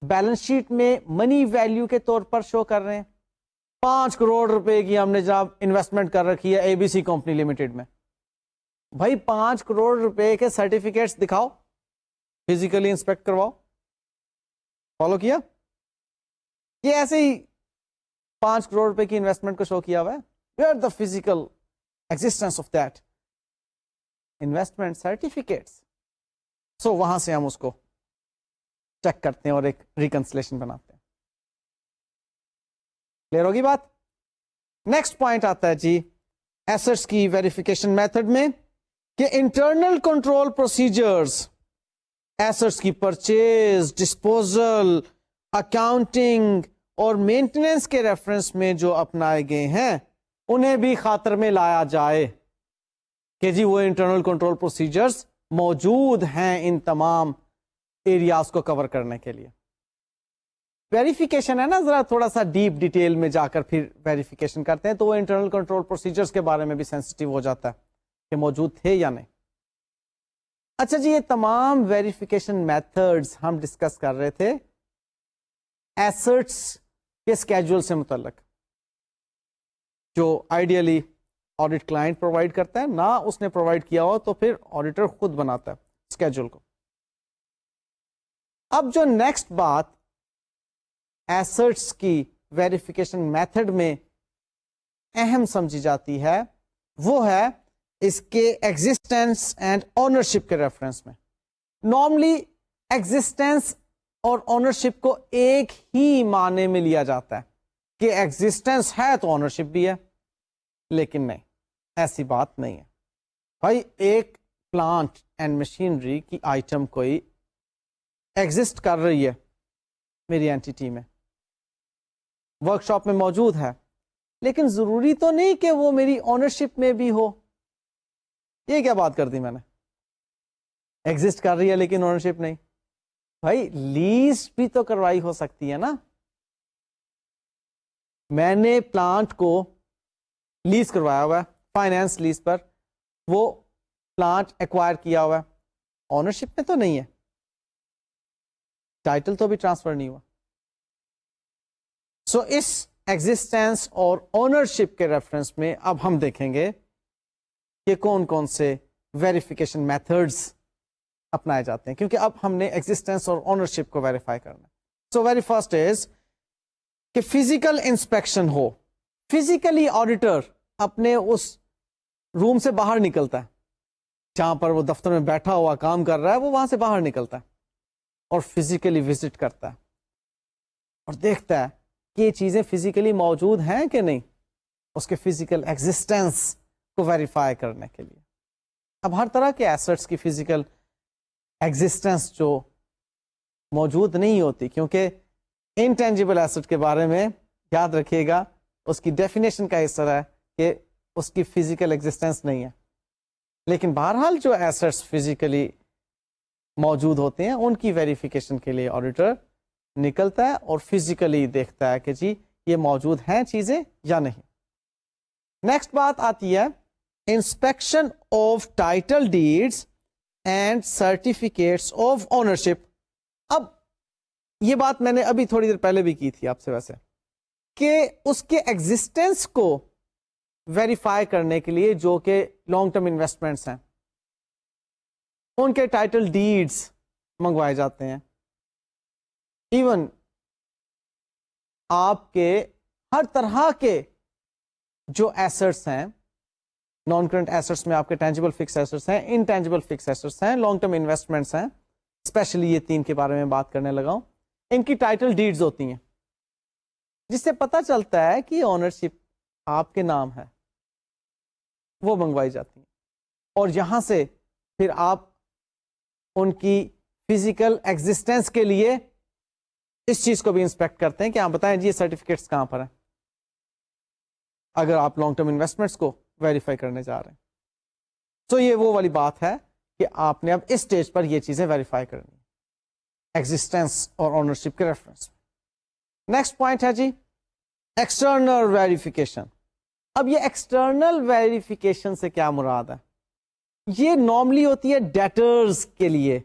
بیلنس شیٹ میں منی ویلیو کے طور پر شو کر رہے ہیں. 5 کروڑ روپے کی ہم نے جناب انویسٹمنٹ کر رکھی ہے ABC کمپنی لمیٹڈ میں. بھائی 5 کروڑ روپے کے سرٹیفکیٹس دکھاؤ, فزیکلی انسپیکٹ کرواؤ. فالو کیا؟ یہ ایسے ہی 5 کروڑ روپے کی انویسٹمنٹ کو شو کیا ہوا ہے. Where the physical existence of that investment certificates. So وہاں سے ہم اس کو چیک کرتے ہیں اور ایک ریکنسلیشن بناتے ہیں. کلیئر ہوگی بات؟ نیکسٹ پوائنٹ آتا ہے جی ایسٹس کی ویریفیکیشن میتھڈ میں کہ انٹرنل کنٹرول پروسیجرز ایسٹس کی پرچیز، ڈسپوزل، اکاؤنٹنگ اور مینٹیننس کے ریفرنس میں جو اپنائے گئے ہیں انہیں بھی خاطر میں لایا جائے کہ جی وہ انٹرنل کنٹرول پروسیجرز موجود ہیں ان تمام ایریاز کو کور کرنے کے لیے. ویریفیکیشن ہے نا، ذرا تھوڑا سا ڈیپ ڈیٹیل میں جا کر پھر ویریفیکیشن کرتے ہیں تو وہ انٹرنل کنٹرول پروسیجرز کے بارے میں بھی سینسٹیو ہو جاتا ہے کہ موجود تھے یا نہیں. اچھا جی، یہ تمام ویریفیکیشن میتھڈز ہم ڈسکس کر رہے تھے ایسٹس کے اسکیجول سے متعلق، جو آئیڈیلی آڈٹ کلائنٹ پرووائڈ کرتا ہے، نہ اس نے پرووائڈ کیا ہو تو پھر آڈیٹر خود بناتا ہے اسکیجول کو. اب جو نیکسٹ بات ایسٹس کی ویریفیکیشن میتھڈ میں اہم سمجھی جاتی ہے وہ ہے اس کے ایگزسٹنس اینڈ اونرشپ کے ریفرنس میں. نارملی ایگزسٹنس اور اونرشپ کو ایک ہی معنی میں لیا جاتا ہے کہ ایگزسٹنس ہے تو اونرشپ بھی ہے، لیکن نہیں، ایسی بات نہیں ہے بھائی. ایک پلانٹ اینڈ مشینری کی آئٹم کوئی ایگزسٹ کر رہی ہے میری اینٹیٹی میں، ورک شاپ میں موجود ہے، لیکن ضروری تو نہیں کہ وہ میری اونرشپ میں بھی ہو. یہ کیا بات کر دی میں نے؟ ایگزسٹ کر رہی ہے لیکن اونرشپ نہیں. بھائی لیز بھی تو کروائی ہو سکتی ہے نا. میں نے پلانٹ کو لیز کروایا ہوا ہے، فائنینس لیز پر، وہ پلانٹ ایکوائر کیا ہوا ہے، اونرشپ میں تو نہیں ہے، ٹائٹل تو بھی ٹرانسفر نہیں ہوا. سو اس ایگزسٹنس اور اونرشپ کے ریفرنس میں اب ہم دیکھیں گے کہ کون کون سے ویریفیکیشن میتھڈز اپنائے جاتے ہیں، کیونکہ اب ہم نے ایگزسٹنس اور اونرشپ کو ویریفائی کرنا. سو ویری فرسٹ از کہ فزیکل انسپیکشن ہو. فزیکلی آڈیٹر اپنے اس روم سے باہر نکلتا ہے جہاں پر وہ دفتر میں بیٹھا ہوا کام کر رہا ہے، وہ وہاں سے باہر نکلتا ہے اور فزیکلی وزٹ کرتا ہے اور دیکھتا ہے کہ یہ چیزیں فزیکلی موجود ہیں کہ نہیں، اس کے فزیکل ایگزسٹنس کو ویریفائی کرنے کے لیے. اب ہر طرح کے ایسٹس کی فزیکل ایگزسٹنس جو موجود نہیں ہوتی، کیونکہ انٹینجیبل ایسٹ کے بارے میں یاد رکھیے گا اس کی ڈیفینیشن کا حصہ ہے کہ اس کی فزیکل ایگزسٹنس نہیں ہے. لیکن بہرحال جو ایسٹس فزیکلی موجود ہوتے ہیں ان کی ویریفیکیشن کے لیے آڈیٹر نکلتا ہے اور فزیکلی دیکھتا ہے کہ جی یہ موجود ہیں چیزیں یا نہیں. نیکسٹ بات آتی ہے inspection of title deeds and certificates of ownership. اب یہ بات میں نے ابھی تھوڑی دیر پہلے بھی کی تھی آپ سے، ویسے کہ اس کے ایگزسٹنس کو ویریفائی کرنے کے لیے جو کہ لانگ ٹرم انویسٹمنٹس ہیں ان کے ٹائٹل ڈیڈز منگوائے جاتے ہیں. ایون آپ کے ہر طرح کے جو ایسٹس ہیں، نان کرنٹ ایسٹس میں آپ کے ٹینجیبل فکس ایسٹس ہیں، انٹینجیبل فکس ایسٹس ہیں، لانگ ٹرم انویسٹمنٹس ہیں، اسپیشلی یہ تین کے بارے میں بات کرنے لگا ہوں. ان کی ٹائٹل ڈیڈز ہوتی ہیں جس سے پتہ چلتا ہے کہ اونرشپ آپ کے نام ہے، وہ منگوائی جاتی ہیں اور یہاں سے پھر آپ ان کی فزیکل ایگزسٹنس کے لیے اس چیز کو بھی انسپیکٹ کرتے ہیں کہ آپ بتائیں جی یہ سرٹیفکیٹس کہاں پر ہیں اگر آپ لانگ ٹرم انویسٹمنٹس کو ویریفائی کرنے جا رہے ہیں. تو یہ وہ والی بات ہے کہ آپ نے اب اس سٹیج پر یہ چیزیں ویریفائی کرنی ہے ایگزسٹنس اور اونرشپ کے ریفرنس. نیکسٹ پوائنٹ ہے جی ایکسٹرنل ویریفیکیشن. اب یہ ایکسٹرنل ویریفیکیشن سے کیا مراد ہے؟ یہ نارملی ہوتی ہے ڈیٹرز کے لیے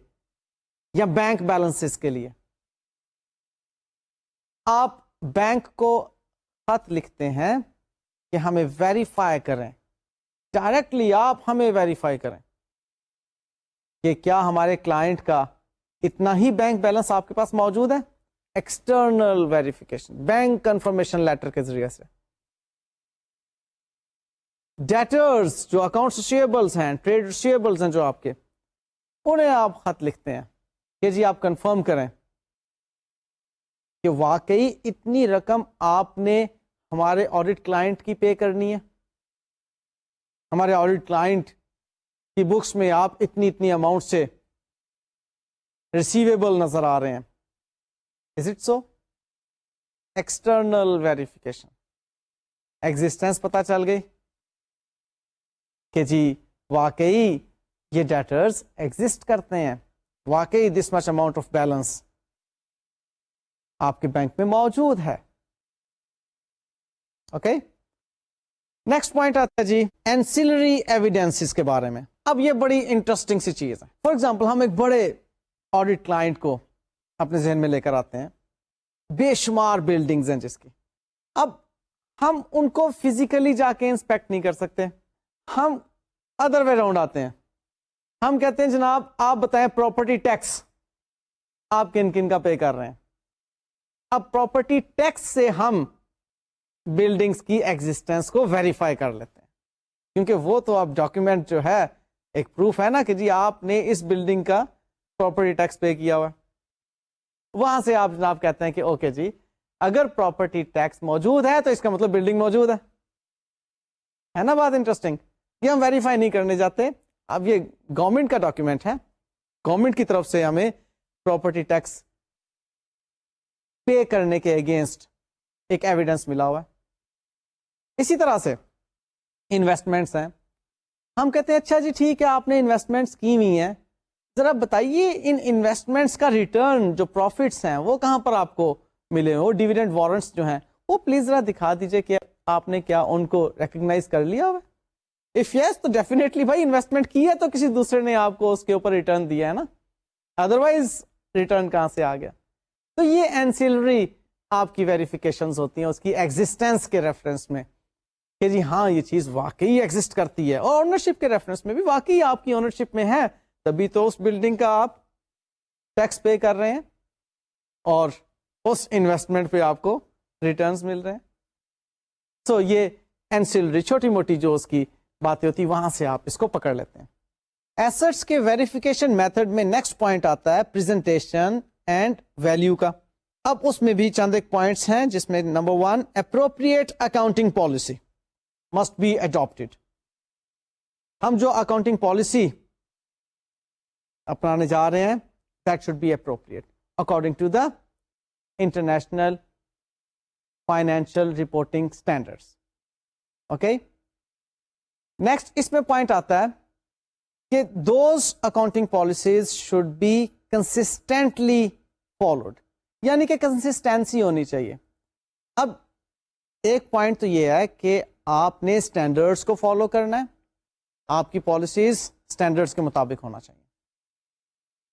یا بینک بیلنسز کے لیے. آپ بینک کو خط لکھتے ہیں کہ ہمیں ویریفائی کریں، ڈائریکٹلی آپ ہمیں ویریفائی کریں کہ کیا ہمارے کلائنٹ کا اتنا ہی بینک بیلنس آپ کے پاس موجود ہے. External verification bank confirmation letter کے ذریعے سے. ڈیٹرز جو اکاؤنٹس ریسیویبلز ہیں، ٹریڈ ریسیویبلز ہیں جو آپ کے، انہیں آپ خط لکھتے ہیں کہ جی آپ کنفرم کریں کہ واقعی اتنی رقم آپ نے ہمارے آڈٹ کلائنٹ کی پے کرنی ہے، ہمارے آڈٹ کلائنٹ کی بکس میں آپ اتنی اماؤنٹ سے ریسیویبل نظر آ رہے ہیں. Is it so? External verification, existence پتہ چل گئی کہ جی واقعی یہ ڈیٹرز ایگزسٹ کرتے ہیں، واقعی دس مچ اماؤنٹ آف بیلنس آپ کے بینک میں موجود ہے. اوکے، نیکسٹ پوائنٹ آتا ہے جی اینسیلری ایویڈینسز کے بارے میں. اب یہ بڑی انٹرسٹنگ سی چیز ہے. فار ایگزامپل ہم ایک بڑے آڈٹ کلائنٹ کو اپنے ذہن میں لے کر آتے ہیں، بے شمار بلڈنگز ہیں جس کی. اب ہم ان کو فزیکلی جا کے انسپیکٹ نہیں کر سکتے، ہم ادر وے راؤنڈ آتے ہیں. ہم کہتے ہیں جناب آپ بتائیں پراپرٹی ٹیکس آپ کن کن کا پے کر رہے ہیں. اب پراپرٹی ٹیکس سے ہم بلڈنگز کی ایگزسٹنس کو ویریفائی کر لیتے ہیں، کیونکہ وہ تو اب ڈاکیومنٹ جو ہے ایک پروف ہے نا کہ جی آپ نے اس بلڈنگ کا پراپرٹی ٹیکس پے کیا ہوا. وہاں سے آپ جناب کہتے ہیں کہ اوکے جی اگر پراپرٹی ٹیکس موجود ہے تو اس کا مطلب بلڈنگ موجود ہے نا. بات انٹرسٹنگ. یہ ہم ویریفائی نہیں کرنے جاتے. اب یہ گورنمنٹ کا ڈاکیومنٹ ہے، گورنمنٹ کی طرف سے ہمیں پراپرٹی ٹیکس پے کرنے کے اگینسٹ ایک ایویڈنس ملا ہوا ہے. اسی طرح سے انویسٹمنٹس ہیں. ہم کہتے ہیں اچھا جی ٹھیک ہے آپ نے انویسٹمنٹس کی ہوئی ہیں، ذرا بتائیے ان انویسٹمنٹس کا ریٹرن جو پروفٹس ہیں وہ کہاں پر آپ کو ملے، وہ ڈیویڈنڈ وارنٹس جو ہیں وہ پلیز ذرا دکھا دیجئے کہ آپ نے کیا ان کو ریکگنائز کر لیا ہوا. اف یس تو ڈیفینیٹلی بھائی انویسٹمنٹ کی ہے تو کسی دوسرے نے آپ کو اس کے اوپر ریٹرن دیا ہے نا، ادروائز ریٹرن کہاں سے آ گیا. تو یہ اینسیلری آپ کی ویریفیکیشنز ہوتی ہیں اس کی ایگزسٹنس کے ریفرنس میں کہ جی ہاں یہ چیز واقعی ایگزسٹ کرتی ہے، اور اونرشپ کے ریفرنس میں بھی واقعی آپ کی اونرشپ میں ہے تبھی تو اس بلڈنگ کا آپ ٹیکس پے کر رہے ہیں اور اس انویسٹمنٹ پہ آپ کو ریٹرنز مل رہے ہیں. سو یہ اینسیلری چھوٹی موٹی جو اس کی باتیں ہوتی وہاں سے آپ اس کو پکڑ لیتے ہیں. ایسٹس کے ویریفیکیشن میتھڈ میں نیکسٹ پوائنٹ آتا ہے پریزنٹیشن اینڈ ویلیو کا. اب اس میں بھی چند ایک پوائنٹس ہیں جس میں number 1 appropriate accounting policy must be adopted. ہم جو اکاؤنٹنگ پالیسی اپنانے جا رہے ہیں that should be appropriate according to the international financial reporting standards. Okay, next اس میں پوائنٹ آتا ہے کہ those accounting policies should be consistently followed، یعنی کہ کنسسٹینسی ہونی چاہیے. اب ایک پوائنٹ تو یہ ہے کہ آپ نے اسٹینڈرڈس کو فالو کرنا ہے، آپ کی پالیسیز اسٹینڈرڈس کے مطابق ہونا چاہیے.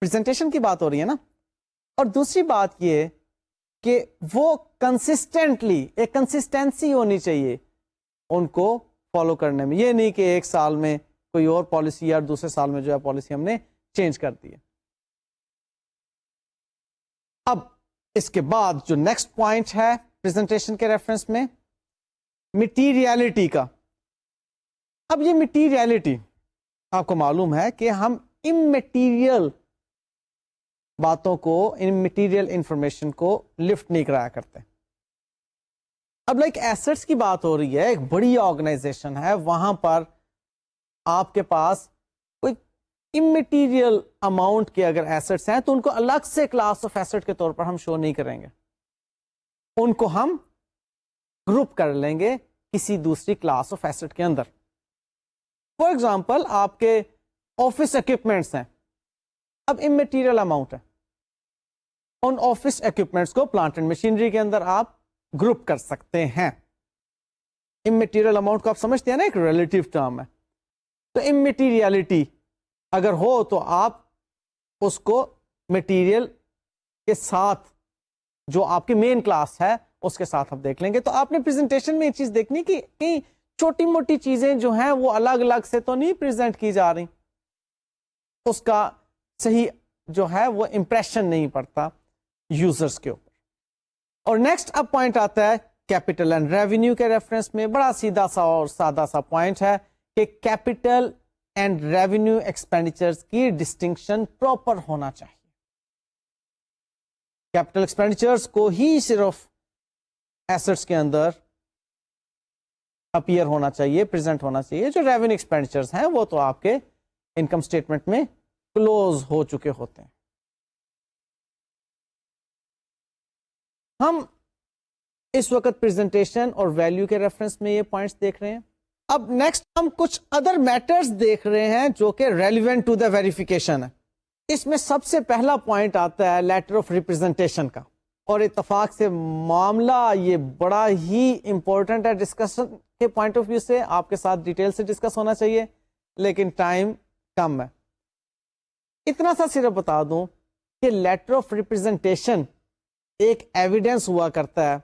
پریزنٹیشن کی بات ہو رہی ہے نا. اور دوسری بات یہ کہ وہ کنسسٹنٹلی ایک کنسسٹینسی ہونی چاہیے ان کو فالو کرنے میں. یہ نہیں کہ ایک سال میں کوئی اور پالیسی اور دوسرے سال میں جو ہے پالیسی ہم نے چینج کر دی ہے. اب اس کے بعد جو نیکسٹ پوائنٹ ہے پریزنٹیشن کے ریفرنس میں مٹیریلٹی کا. اب یہ مٹیریلٹی آپ کو معلوم ہے کہ ہم اممیٹیریل باتوں کو، اممیٹیریل انفارمیشن کو لفٹ نہیں کرایا کرتے. اب لائک ایسٹس کی بات ہو رہی ہے، ایک بڑی آرگنائزیشن ہے، وہاں پر آپ کے پاس کوئی اممیٹیریل اماؤنٹ کے اگر ایسٹس ہیں تو ان کو الگ سے کلاس آف ایسٹ کے طور پر ہم شو نہیں کریں گے، ان کو ہم گروپ کر لیں گے کسی دوسری کلاس آف ایسٹ کے اندر. فار ایگزامپل آپ کے آفس اکوپمنٹس ہیں، اب اممیٹیریل اماؤنٹ ہے، ان آفس اکوپمنٹس کو پلانٹ اینڈ مشینری کے اندر آپ گروپ کر سکتے ہیں. اممیٹیریل اماؤنٹ کو آپ سمجھتے ہیں نا، ایک ریلیٹیو ٹرم ہے. تو اممیٹیریلٹی اگر ہو تو آپ اس کو مٹیریل کے ساتھ جو آپ کی مین کلاس ہے اس کے ساتھ آپ دیکھ لیں گے. تو آپ نے پریزنٹیشن میں یہ چیز دیکھنی کہ کہیں چھوٹی موٹی چیزیں جو ہیں وہ الگ الگ سے تو نہیں پریزنٹ کی جا رہی، اس کا صحیح جو ہے وہ امپریشن نہیں پڑتا یوزرز کے اوپر. اور نیکسٹ اب پوائنٹ آتا ہے کیپٹل اینڈ ریونیو کے ریفرنس میں. بڑا سیدھا سا اور سادہ سا پوائنٹ ہے کہ کیپٹل اینڈ ریونیو ایکسپینڈیچرز کی ڈسٹنکشن پراپر ہونا چاہیے. کیپٹل ایکسپینڈیچرز کو ہی صرف ایسٹس کے اندر اپیئر ہونا چاہیے, پریزنٹ ہونا چاہیے. جو ریونیو ایکسپینڈیچرز ہیں وہ تو آپ کے انکم اسٹیٹمنٹ میں کلوز ہو چکے ہوتے ہیں. ہم اس وقت پریزنٹیشن اور ویلیو کے ریفرنس میں یہ پوائنٹس دیکھ رہے ہیں. اب نیکسٹ ہم کچھ ادر میٹرز دیکھ رہے ہیں جو کہ ریلیونٹ ٹو دا ویریفیکیشن ہے. اس میں سب سے پہلا پوائنٹ آتا ہے لیٹر آف ریپرزینٹیشن کا, اور اتفاق سے معاملہ یہ بڑا ہی امپورٹنٹ ہے. ڈسکشن کے پوائنٹ آف ویو سے آپ کے ساتھ ڈیٹیل سے ڈسکس ہونا چاہیے, لیکن ٹائم کم ہے. اتنا سا صرف بتا دوں کہ لیٹر آف ریپرزینٹیشن ایک ایویڈنس ہوا کرتا ہے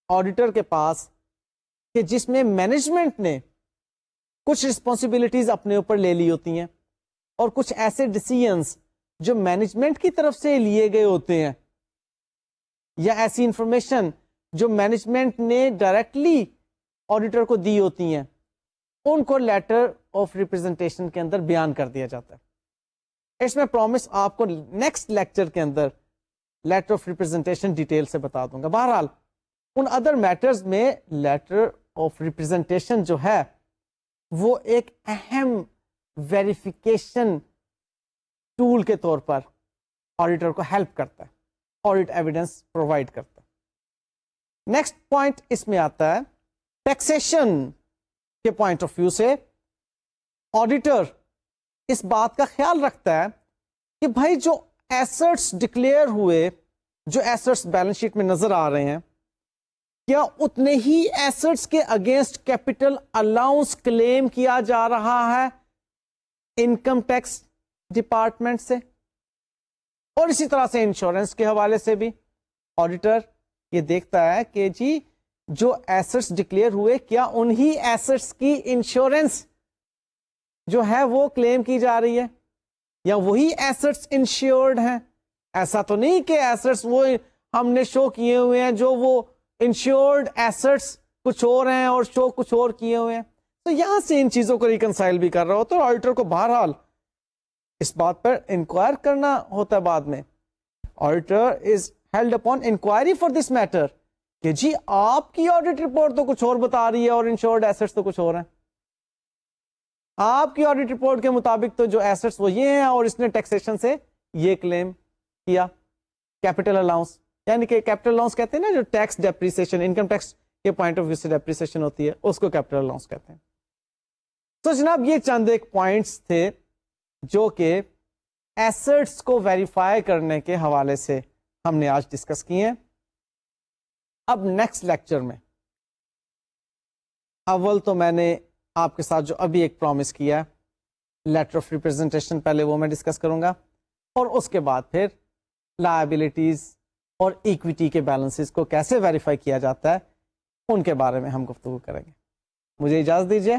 آڈیٹر کے پاس کہ جس میں مینجمنٹ نے کچھ رسپانسبلٹیز اپنے اوپر لے لی ہوتی ہیں اور کچھ ایسے ڈیسیژنز جو مینجمنٹ کی طرف سے لیے گئے ہوتے ہیں, یا ایسی انفارمیشن جو مینجمنٹ نے ڈائریکٹلی آڈیٹر کو دی ہوتی ہیں, ان کو لیٹر آف ریپرزینٹیشن کے اندر بیان کر دیا جاتا ہے. اس میں پرومس آپ کو نیکسٹ لیکچر کے اندر لیٹر آف ریپرزینٹیشن ڈیٹیل سے بتا دوں گا. بہرحال ان ادر میٹرز میں لیٹر آف ریپرزینٹیشن جو ہے وہ ایک اہم ویریفیکیشن ٹول کے طور پر آڈیٹر کو ہیلپ کرتا ہے, آڈٹ ایویڈنس پرووائڈ کرتا ہے. نیکسٹ پوائنٹ اس میں آتا ہے ٹیکسیشن کے پوائنٹ آف ویو سے آڈیٹر اس بات کا خیال رکھتا ہے کہ بھائی جو ایسٹس ڈکلیئر ہوئے, جو ایسٹس بیلنس شیٹ میں نظر آ رہے ہیں, کیا اتنے ہی ایسٹس کے اگینسٹ کیپٹل الاؤنس کلیم کیا جا رہا ہے انکم ٹیکس ڈپارٹمنٹ سے, اور اسی طرح سے انشورنس کے حوالے سے بھی آڈیٹر یہ دیکھتا ہے کہ جی جو ایسٹس ڈکلیئر ہوئے کیا انہی ایسٹس کی انشورنس جو ہے وہ کلیم کی جا رہی ہے, یا وہی ایسٹس انشورڈ ہیں. ایسا تو نہیں کہ ایسٹس وہ ہم نے شو کیے ہوئے ہیں جو وہ انشورڈ ایسٹس کچھ اور ہیں اور شو کچھ اور کیے ہوئے ہیں. تو یہاں سے ان چیزوں کو ریکنسائل بھی کر رہا ہوتا ہے آڈیٹر کو. بہرحال اس بات پر انکوائر کرنا ہوتا ہے بعد میں. Auditor is held upon inquiry for this matter کہ جی آپ کی آڈٹ رپورٹ تو کچھ اور بتا رہی ہے اور انشورڈ ایسٹس تو کچھ اور ہیں. آپ کی آڈٹ رپورٹ کے مطابق تو جو ایسٹس وہ یہ ہیں اور اس نے ٹیکسیشن سے یہ کلیم کیا کیپٹل الاؤنس, یعنی کہ کیپٹل الاؤنس کہتے ہیں نا جو ٹیکس ڈیپریسیشن, انکم ٹیکس کے پوائنٹ آف ویو سے ڈیپریسیشن ہوتی ہے, اس کو کیپٹل الاؤنس کہتے ہیں. تو جناب یہ چند ایک پوائنٹس تھے جو کہ ایسٹس کو ویریفائی کرنے کے حوالے سے ہم نے آج ڈسکس کیے ہیں. اب نیکسٹ لیکچر میں اول تو میں نے آپ کے ساتھ جو ابھی ایک پرومس کیا ہے لیٹر آف ریپرزینٹیشن, پہلے وہ میں ڈسکس کروں گا, اور اس کے بعد پھر لائبلٹیز اور ایکویٹی کے بیلنسز کو کیسے ویریفائی کیا جاتا ہے ان کے بارے میں ہم گفتگو کریں گے. مجھے اجازت دیجیے.